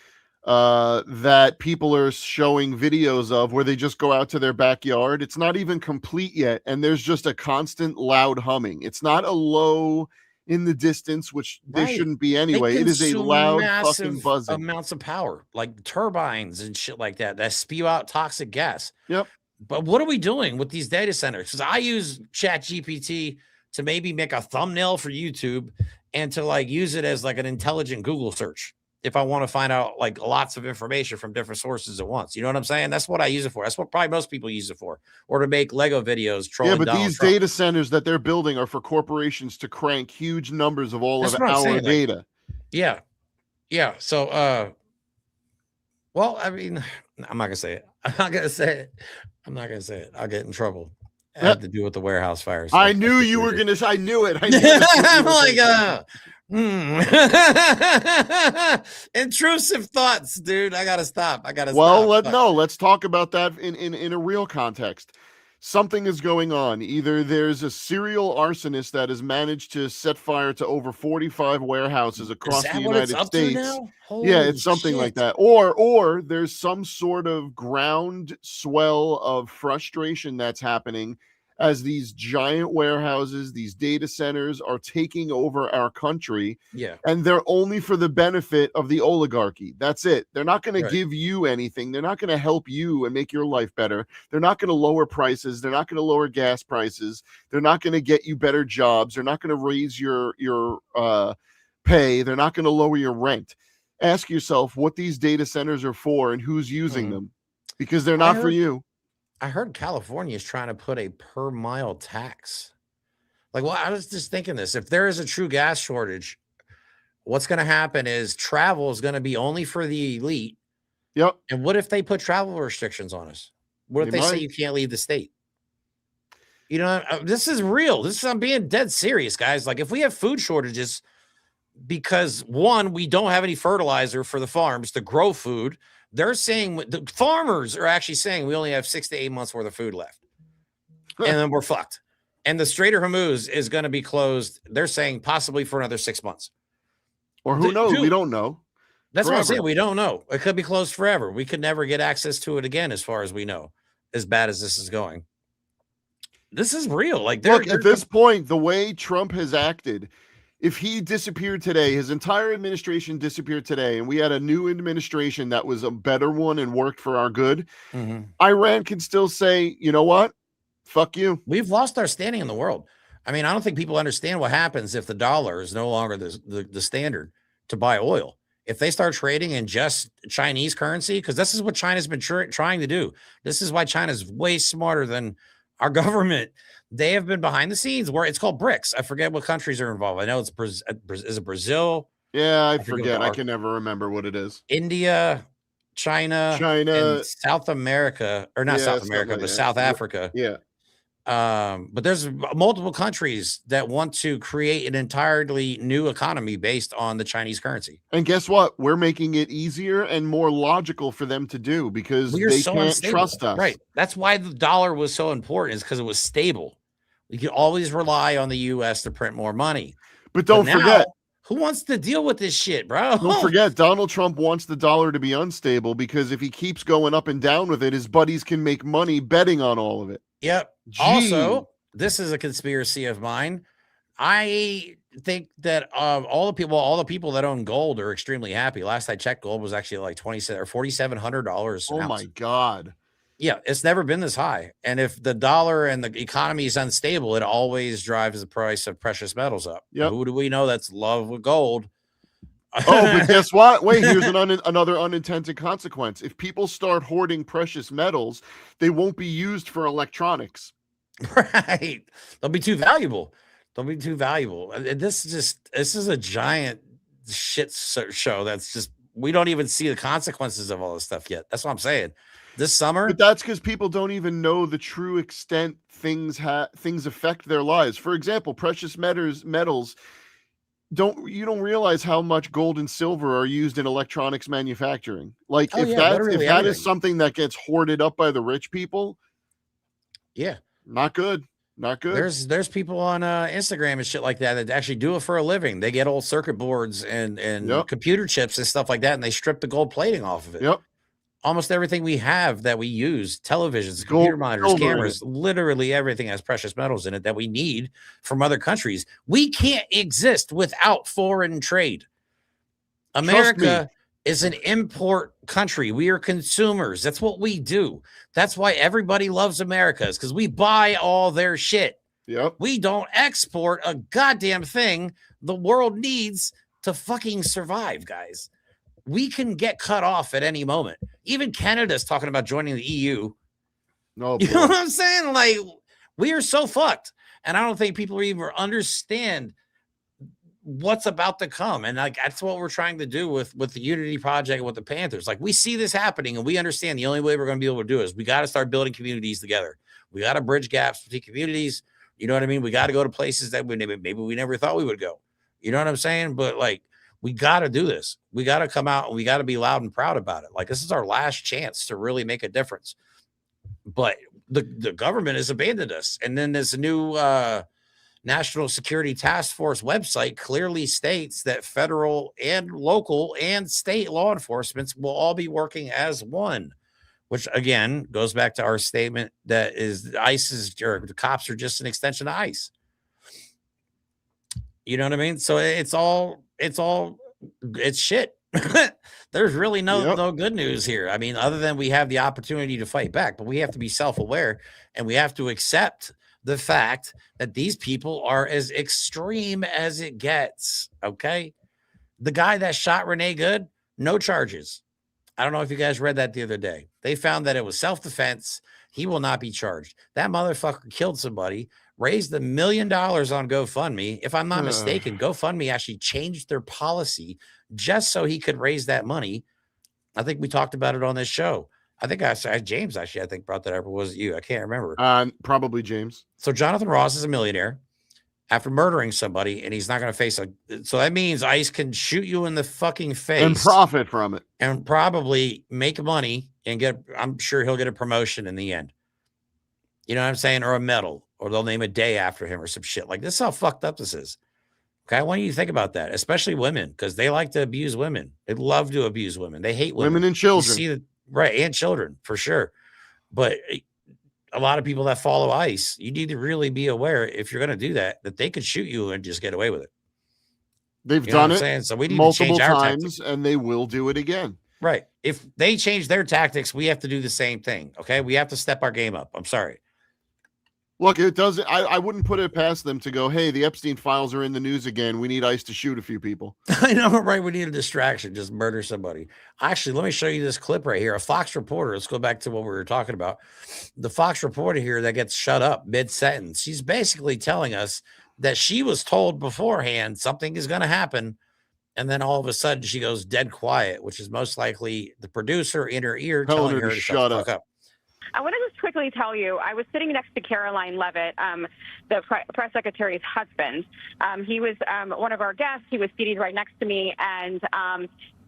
that people are showing videos of, where they just go out to their backyard. It's not even complete yet, and there's just a constant loud humming. It's not a low in the distance, which they shouldn't be anyway. It is a loud fucking buzzing. Amounts of power, like turbines and shit like that spew out toxic gas. Yep. But what are we doing with these data centers? Because I use ChatGPT to maybe make a thumbnail for YouTube and to like use it as like an intelligent Google search if I want to find out like lots of information from different sources at once. You know what I'm saying? That's what I use it for. That's what probably most people use it for, or to make Lego videos. Yeah, but these data centers that they're building are for corporations to crank huge numbers of all of our data. Yeah. Yeah. So, well, I mean, I'm not going to say it. I'm not going to say it. I'll get in trouble. I have to do with the warehouse fires. So I knew you were going to. I knew it. I'm like, intrusive thoughts, dude. I got to stop. Let's talk about that in a real context. Something is going on. Either there's a serial arsonist that has managed to set fire to over 45 warehouses across the United States. Yeah, it's something like that. Or there's some sort of ground swell of frustration that's happening as these giant warehouses, these data centers are taking over our country. Yeah. And they're only for the benefit of the oligarchy. That's it. They're not going to give you anything. They're not going to help you and make your life better. They're not going to lower prices. They're not going to lower gas prices. They're not going to get you better jobs. They're not going to raise your pay. They're not going to lower your rent. Ask yourself what these data centers are for and who's using them, because they're not for you. I heard California is trying to put a per mile tax Like, well, I was just thinking this. If there is a true gas shortage, what's going to happen is travel is going to be only for the elite. Yep. And what if they put travel restrictions on us? What if they say you can't leave the state? You know, this is real. I'm being dead serious, guys. Like, if we have food shortages because, one, we don't have any fertilizer for the farms to grow food, they're saying, the farmers are actually saying we only have 6 to 8 months worth of food left. And then we're fucked. And the Strait of Hormuz is going to be closed, they're saying, possibly for another 6 months. Or who knows? We don't know. That's what I'm saying. We don't know. It could be closed forever. We could never get access to it again, as far as we know, as bad as this is going. This is real. Like, look, at this point, the way Trump has acted, if he disappeared today, his entire administration disappeared today, and we had a new administration that was a better one and worked for our good, Iran can still say, you know what? Fuck you. We've lost our standing in the world. I mean, I don't think people understand what happens if the dollar is no longer the standard to buy oil. If they start trading in just Chinese currency, because this is what China's been trying to do. This is why China's way smarter than our government. They have been behind the scenes where it's called BRICS. I forget what countries are involved. I know it's is it Brazil? Yeah, I forget. I can never remember what it is. India, China, and South America, or not South America, but South Africa. Yeah. But there's multiple countries that want to create an entirely new economy based on the Chinese currency. And guess what? We're making it easier and more logical for them to do because they can't trust us. Right. That's why the dollar was so important, is because it was stable. We could always rely on the U.S. to print more money. But don't forget, who wants to deal with this shit, bro? Don't forget, Donald Trump wants the dollar to be unstable because if he keeps going up and down with it, his buddies can make money betting on all of it. Yep. Also, this is a conspiracy of mine. I think that all the people that own gold are extremely happy. Last I checked, gold was actually like $4,700. Oh my God. Yeah, it's never been this high. And if the dollar and the economy is unstable, it always drives the price of precious metals up. Yep. Who do we know that's love with gold? Oh, but guess what? Wait, here's another unintended consequence. If people start hoarding precious metals, they won't be used for electronics. Right. They'll be too valuable. This is a giant shit show. That's just, we don't even see the consequences of all this stuff yet. That's what I'm saying. This summer. But that's because people don't even know the true extent things affect their lives. For example, precious metals. You don't realize how much gold and silver are used in electronics manufacturing. Like if that is something that gets hoarded up by the rich people, not good. There's people on Instagram and shit like that actually do it for a living. They get old circuit boards and computer chips and stuff like that, and they strip the gold plating off of it. Yep. Almost everything we have that we use, televisions, computer monitors, cameras, literally everything has precious metals in it that we need from other countries. We can't exist without foreign trade. America is an import country. We are consumers. That's what we do. That's why everybody loves America, is because we buy all their shit. Yep. We don't export a goddamn thing the world needs to fucking survive, guys. We can get cut off at any moment. Even Canada's talking about joining the EU. No, you know what I'm saying? Like, we are so fucked. And I don't think people even understand what's about to come. And like, that's what we're trying to do with the Unity Project and with the Panthers. Like, we see this happening and we understand the only way we're going to be able to do it is we got to start building communities together. We got to bridge gaps between communities. You know what I mean? We got to go to places that maybe we never thought we would go. You know what I'm saying? But like, we got to do this. We got to come out and we got to be loud and proud about it. Like, this is our last chance to really make a difference. But the government has abandoned us. And then this new National Security Task Force website clearly states that federal and local and state law enforcement will all be working as one, which again goes back to our statement that is ICE or the cops are just an extension of ICE. You know what I mean? So it's shit. There's really no good news here. I mean, other than we have the opportunity to fight back, but we have to be self-aware and we have to accept the fact that these people are as extreme as it gets. Okay. The guy that shot Renee Good, no charges. I don't know if you guys read that the other day. They found that it was self-defense. He will not be charged. That motherfucker killed somebody raised $1 million on GoFundMe. If I'm not mistaken, GoFundMe actually changed their policy just so he could raise that money. I think we talked about it on this show. I think James actually, I think, brought that up. Or was it you? I can't remember. Probably James. So Jonathan Ross is a millionaire after murdering somebody, and he's not going to face so that means ICE can shoot you in the fucking face and profit from it and probably make money and I'm sure he'll get a promotion in the end. You know what I'm saying? Or a medal, or they'll name a day after him or some shit. Like, this is how fucked up this is. Okay. Why don't you think about that? Especially women, because they like to abuse women. They love to abuse women. They hate women and children. You see right. And children for sure. But a lot of people that follow ICE, you need to really be aware, if you're going to do that they could shoot you and just get away with it. They've done it so we need multiple to change our times, tactics. and they will do it again. Right. If they change their tactics, we have to do the same thing. Okay. We have to step our game up. I'm sorry. Look, it doesn't. I wouldn't put it past them to go, hey, the Epstein files are in the news again. We need ICE to shoot a few people. I know, right? We need a distraction. Just murder somebody. Actually, let me show you this clip right here. A Fox reporter. Let's go back to what we were talking about. The Fox reporter here that gets shut up mid-sentence. She's basically telling us that she was told beforehand something is going to happen. And then all of a sudden she goes dead quiet, which is most likely the producer in her ear telling her to shut the fuck up. I want to just quickly tell you, I was sitting next to Caroline Levitt, the press secretary's husband. He was one of our guests. He was seated right next to me. And,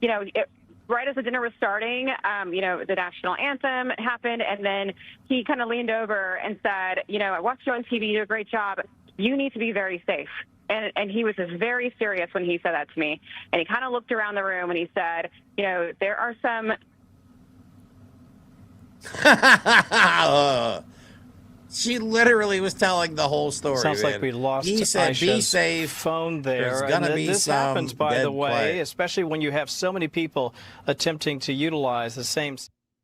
right as the dinner was starting, the national anthem happened. And then he kind of leaned over and said, I watched you on TV. You do a great job. You need to be very safe. And he was just very serious when he said that to me. And he kind of looked around the room and he said, there are some... She literally was telling the whole story. Sounds like we lost. He said, Aisha's "Be safe." Phone there. There's gonna be this some happens, by the way, quiet. especially when you have so many people attempting to utilize the same.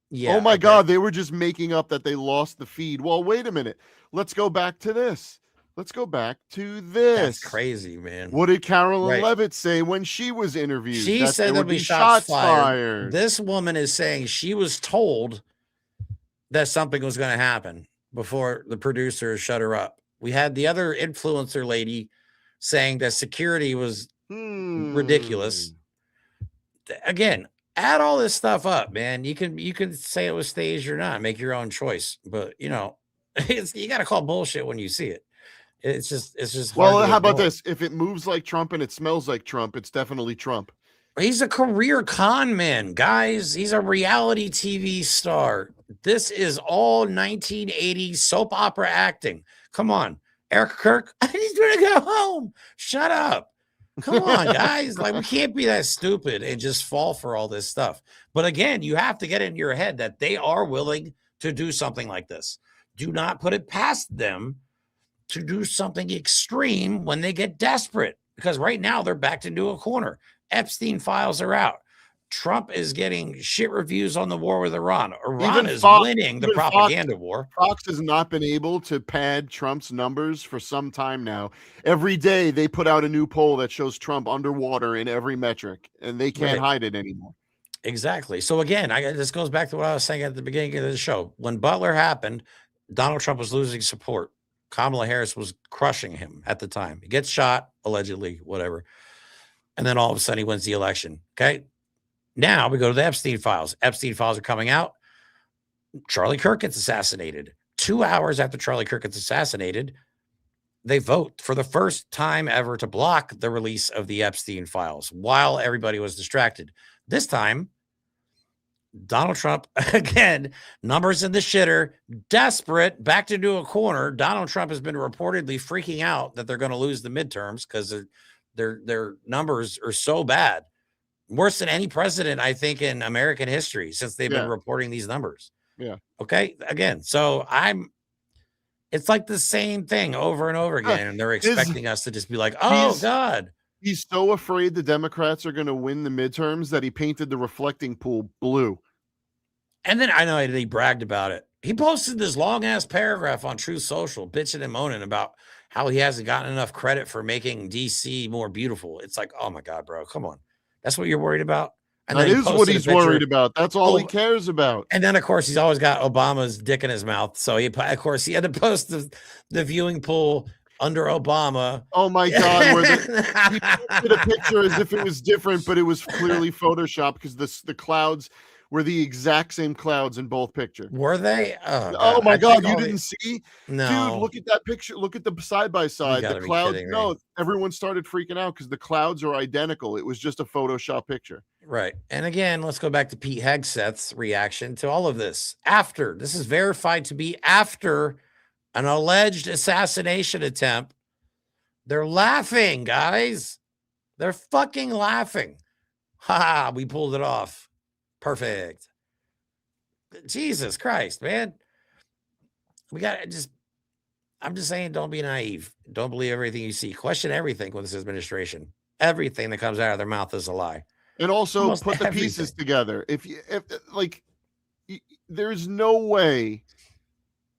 Yeah. Oh my God, they were just making up that they lost the feed. Well, wait a minute. Let's go back to this. Let's go back to this. That's crazy, man. What did Caroline Levitt say when she was interviewed? She said there'll be shots fired. This woman is saying she was told that something was going to happen before the producer shut her up. We had the other influencer lady saying that security was ridiculous. Again, add all this stuff up, man. You can say it was staged or not, make your own choice. But you got to call bullshit when you see it. It's just well, how about this? If it moves like Trump and it smells like Trump, it's definitely Trump. He's a career con man, guys. He's a reality TV star. This is all 1980s soap opera acting. Come on, Eric Kirk. I just want to go home. Shut up. Come on, guys. Like, we can't be that stupid and just fall for all this stuff. But again, you have to get in your head that they are willing to do something like this. Do not put it past them to do something extreme when they get desperate, because right now they're backed into a corner. Epstein files are out. Trump is getting shit reviews on the war with Iran. Iran is winning the propaganda war. Fox has not been able to pad Trump's numbers for some time now. Every day they put out a new poll that shows Trump underwater in every metric, and they can't hide it anymore. Exactly. So again, this goes back to what I was saying at the beginning of the show. When Butler happened, Donald Trump was losing support. Kamala Harris was crushing him at the time. He gets shot, allegedly, whatever. And then all of a sudden he wins the election. Okay. Now we go to the Epstein files. Epstein files are coming out. Charlie Kirk gets assassinated. 2 hours after Charlie Kirk gets assassinated, they vote for the first time ever to block the release of the Epstein files while everybody was distracted. This time, Donald Trump, again, numbers in the shitter, desperate, backed into a corner. Donald Trump has been reportedly freaking out that they're going to lose the midterms because their numbers are so bad. Worse than any president, I think, in American history since they've been reporting these numbers. Yeah. Okay. Again, so it's like the same thing over and over again. And they're expecting us to just be like, oh, God. He's so afraid the Democrats are going to win the midterms that he painted the reflecting pool blue. And then I know he bragged about it. He posted this long ass paragraph on Truth Social, bitching and moaning about how he hasn't gotten enough credit for making DC more beautiful. It's like, oh my God, bro, come on. That's what you're worried about. And that then is what he's worried about. That's all he cares about. And then, of course, he's always got Obama's dick in his mouth. So he had to post the viewing pool under Obama. Oh my God! Where he posted a picture as if it was different, but it was clearly Photoshopped because the clouds were the exact same clouds in both pictures. Were they? Oh my God! You didn't see? No. Dude, look at that picture. Look at the side by side. The clouds. No, everyone started freaking out because the clouds are identical. It was just a Photoshop picture. Right. And again, let's go back to Pete Hegseth's reaction to all of this. This is verified to be after an alleged assassination attempt. They're laughing, guys. They're fucking laughing. Ha, we pulled it off. Perfect. Jesus Christ, man. I'm just saying, don't be naive. Don't believe everything you see. Question everything with this administration. Everything that comes out of their mouth is a lie. And also almost put the pieces together. If there's no way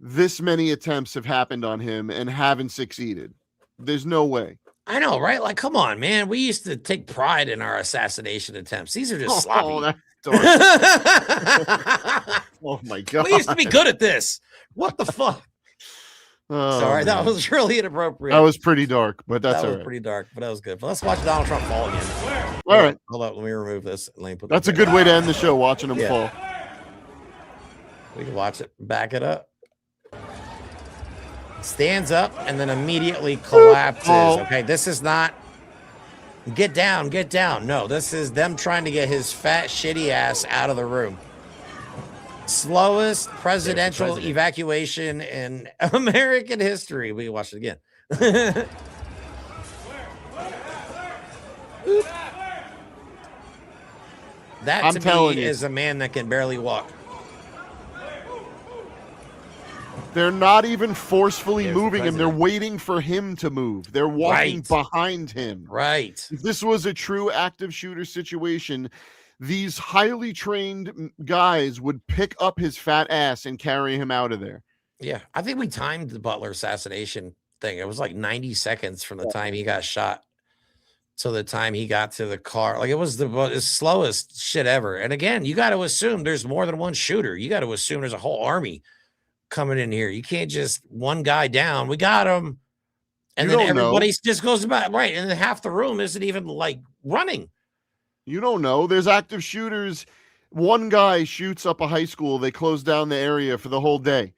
this many attempts have happened on him and haven't succeeded. There's no way. I know, right? Like, come on, man. We used to take pride in our assassination attempps. These are just sloppy. Oh my God. We used to be good at this. What the fuck? Sorry, that was really inappropriate. That was pretty dark, but that's pretty dark, but that was good. But let's watch Donald Trump fall again. All right. Hold up. Let me remove this. That's a good way to end the show, watching him fall. We can watch it. Back it up. Stands up and then immediately collapses. Okay, this is not get down. No, this is them trying to get his fat, shitty ass out of the room. Slowest presidential evacuation in American history. We can watch it again. That to me is a man that can barely walk. They're not even forcefully moving him. They're waiting for him to move. They're walking behind him. Right. If this was a true active shooter situation, these highly trained guys would pick up his fat ass and carry him out of there. Yeah. I think we timed the Butler assassination thing. It was like 90 seconds from the time he got shot to the time he got to the car. Like, it was the slowest shit ever. And again, you got to assume there's more than one shooter. You got to assume there's a whole army coming in here. You can't just one guy down. We got him. And then everybody just goes about, right. And then half the room isn't even like running. You don't know. There's active shooters. One guy shoots up a high school. They close down the area for the whole day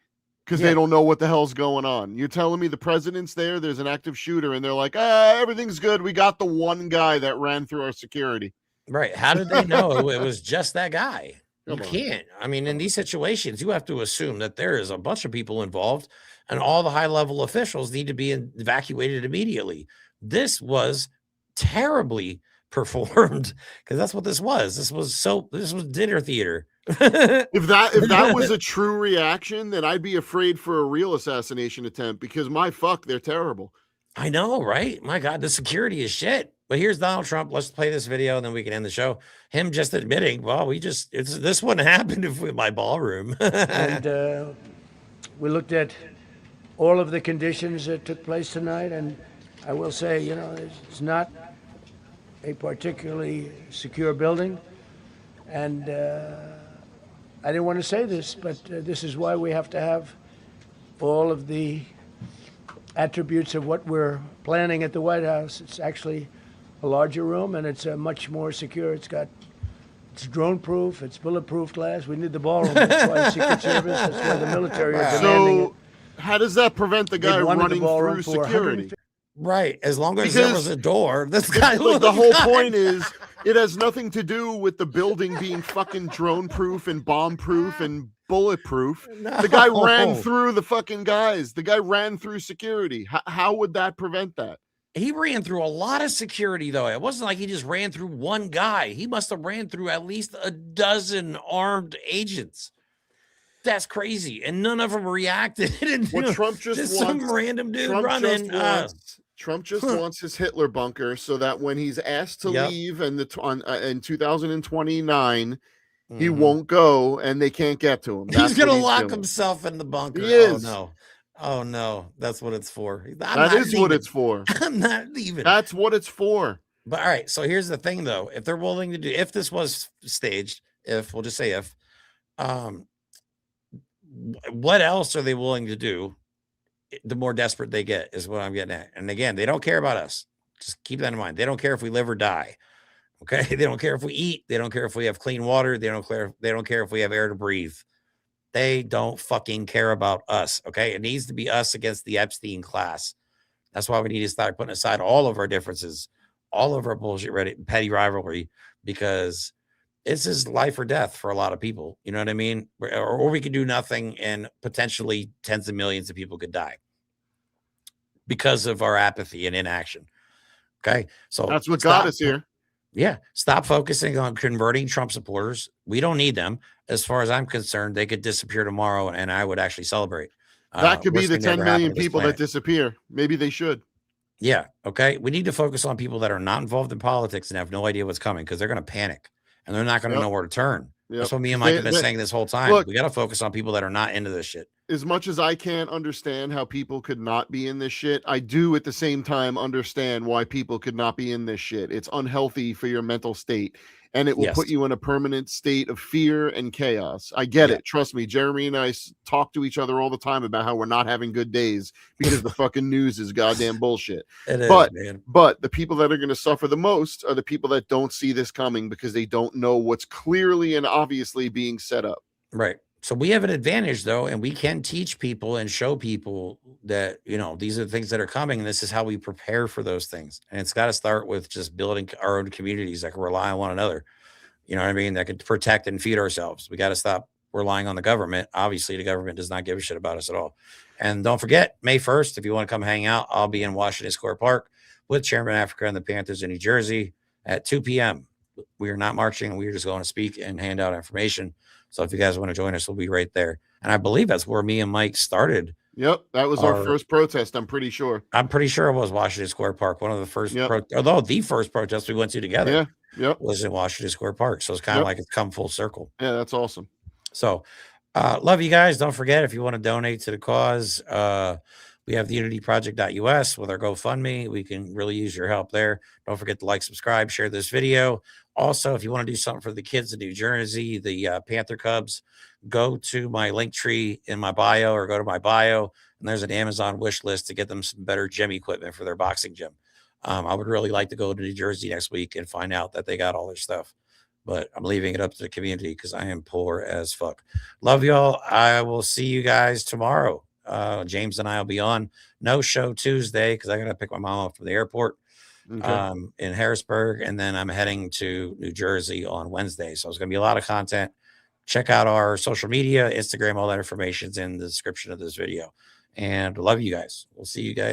because they don't know what the hell's going on. You're telling me the president's there, there's an active shooter, and they're like, everything's good. We got the one guy that ran through our security. Right. How did they know it was just that guy? You can't. I mean, in these situations, you have to assume that there is a bunch of people involved and all the high-level officials need to be evacuated immediately. This was terribly performed because that's what this was. This was dinner theater. If that was a true reaction, then I'd be afraid for a real assassination attempt because they're terrible. I know, right? My God, the security is shit. But here's Donald Trump. Let's play this video and then we can end the show. Him just admitting, well, this wouldn't happen if we my ballroom. And we looked at all of the conditions that took place tonight, and I will say, it's not a particularly secure building. And I didn't want to say this, but this is why we have to have all of the attributes of what we're planning at the White House. It's actually a larger room, and it's much more secure. It's drone proof, it's bulletproof glass. We need the ballroom. That's why Secret Service, that's why the military are demanding it. How does that prevent the guy running through security? Right, as long as there was a door. This guy, the whole point is it has nothing to do with the building being fucking drone proof and bomb proof and bulletproof. No. The guy ran through the fucking guys. The guy ran through security. How would that prevent that? He ran through a lot of security, though. It wasn't like he just ran through one guy. He must have ran through at least a dozen armed agents. That's crazy. And none of them reacted. Trump just some random dude running. Trump just wants his Hitler bunker so that when he's asked to leave in 2029, he won't go and they can't get to him. He's going to lock himself in the bunker. He is. Oh, no. That's what it's for. That is what it's for. I'm not leaving. That's what it's for. But all right, so here's the thing though. If they're willing to do, if this was staged, if we'll just say if, um, what else are they willing to do? The more desperate they get is what I'm getting at. And again, they don't care about us. Just keep that in mind. They don't care if we live or die. Okay. They don't care if we eat. They don't care if we have clean water. They don't care if we have air to breathe. They don't fucking care about us. Okay. It needs to be us against the Epstein class. That's why we need to start putting aside all of our differences, all of our bullshit, petty rivalry, because this is life or death for a lot of people. You know what I mean? Or we could do nothing and potentially tens of millions of people could die because of our apathy and inaction. Okay. So that's what got us here. Yeah. Stop focusing on converting Trump supporters. We don't need them. As far as I'm concerned, they could disappear tomorrow and I would actually celebrate. That could be the 10 million people that disappear. Maybe they should. Yeah. Okay. We need to focus on people that are not involved in politics and have no idea what's coming because they're going to panic and they're not going to know where to turn. That's what me and Mike have been saying this whole time. Look, we got to focus on people that are not into this shit. As much as I can't understand how people could not be in this shit, I do at the same time understand why people could not be in this shit. It's unhealthy for your mental state, and it will put you in a permanent state of fear and chaos. I get it. Trust me. Jeremy and I talk to each other all the time about how we're not having good days because the fucking news is goddamn bullshit. But the people that are going to suffer the most are the people that don't see this coming because they don't know what's clearly and obviously being set up. Right. So we have an advantage though, and we can teach people and show people that, you know, these are the things that are coming. And this is how we prepare for those things. And it's got to start with just building our own communities that can rely on one another. You know what I mean? That can protect and feed ourselves. We got to stop relying on the government. Obviously, the government does not give a shit about us at all. And don't forget, May 1st, if you want to come hang out, I'll be in Washington Square Park with Chairman Afrika and the Panthers in New Jersey at 2 p.m. We are not marching. We are just going to speak and hand out information. So if you guys want to join us, we'll be right there. And I believe that's where me and Mike started. Yep. That was our first protest. I'm pretty sure it was Washington Square Park. One of the first, although the first protest we went to together was in Washington Square Park. So it's kind of like it's come full circle. Yeah, that's awesome. So love you guys. Don't forget, if you want to donate to the cause, we have the unityproject.us with our GoFundMe. We can really use your help there. Don't forget to like, subscribe, share this video. Also, if you want to do something for the kids in New Jersey, the Panther Cubs, go to my link tree in my bio or go to my bio, and there's an Amazon wish list to get them some better gym equipment for their boxing gym. I would really like to go to New Jersey next week and find out that they got all their stuff. But I'm leaving it up to the community because I am poor as fuck. Love y'all. I will see you guys tomorrow. James and I will be on. No show Tuesday because I got to pick my mom up from the airport. In Harrisburg, and then I'm heading to New Jersey on Wednesday. So it's going to be a lot of content. Check out our social media, Instagram, all that information's in the description of this video. And love you guys. We'll see you guys.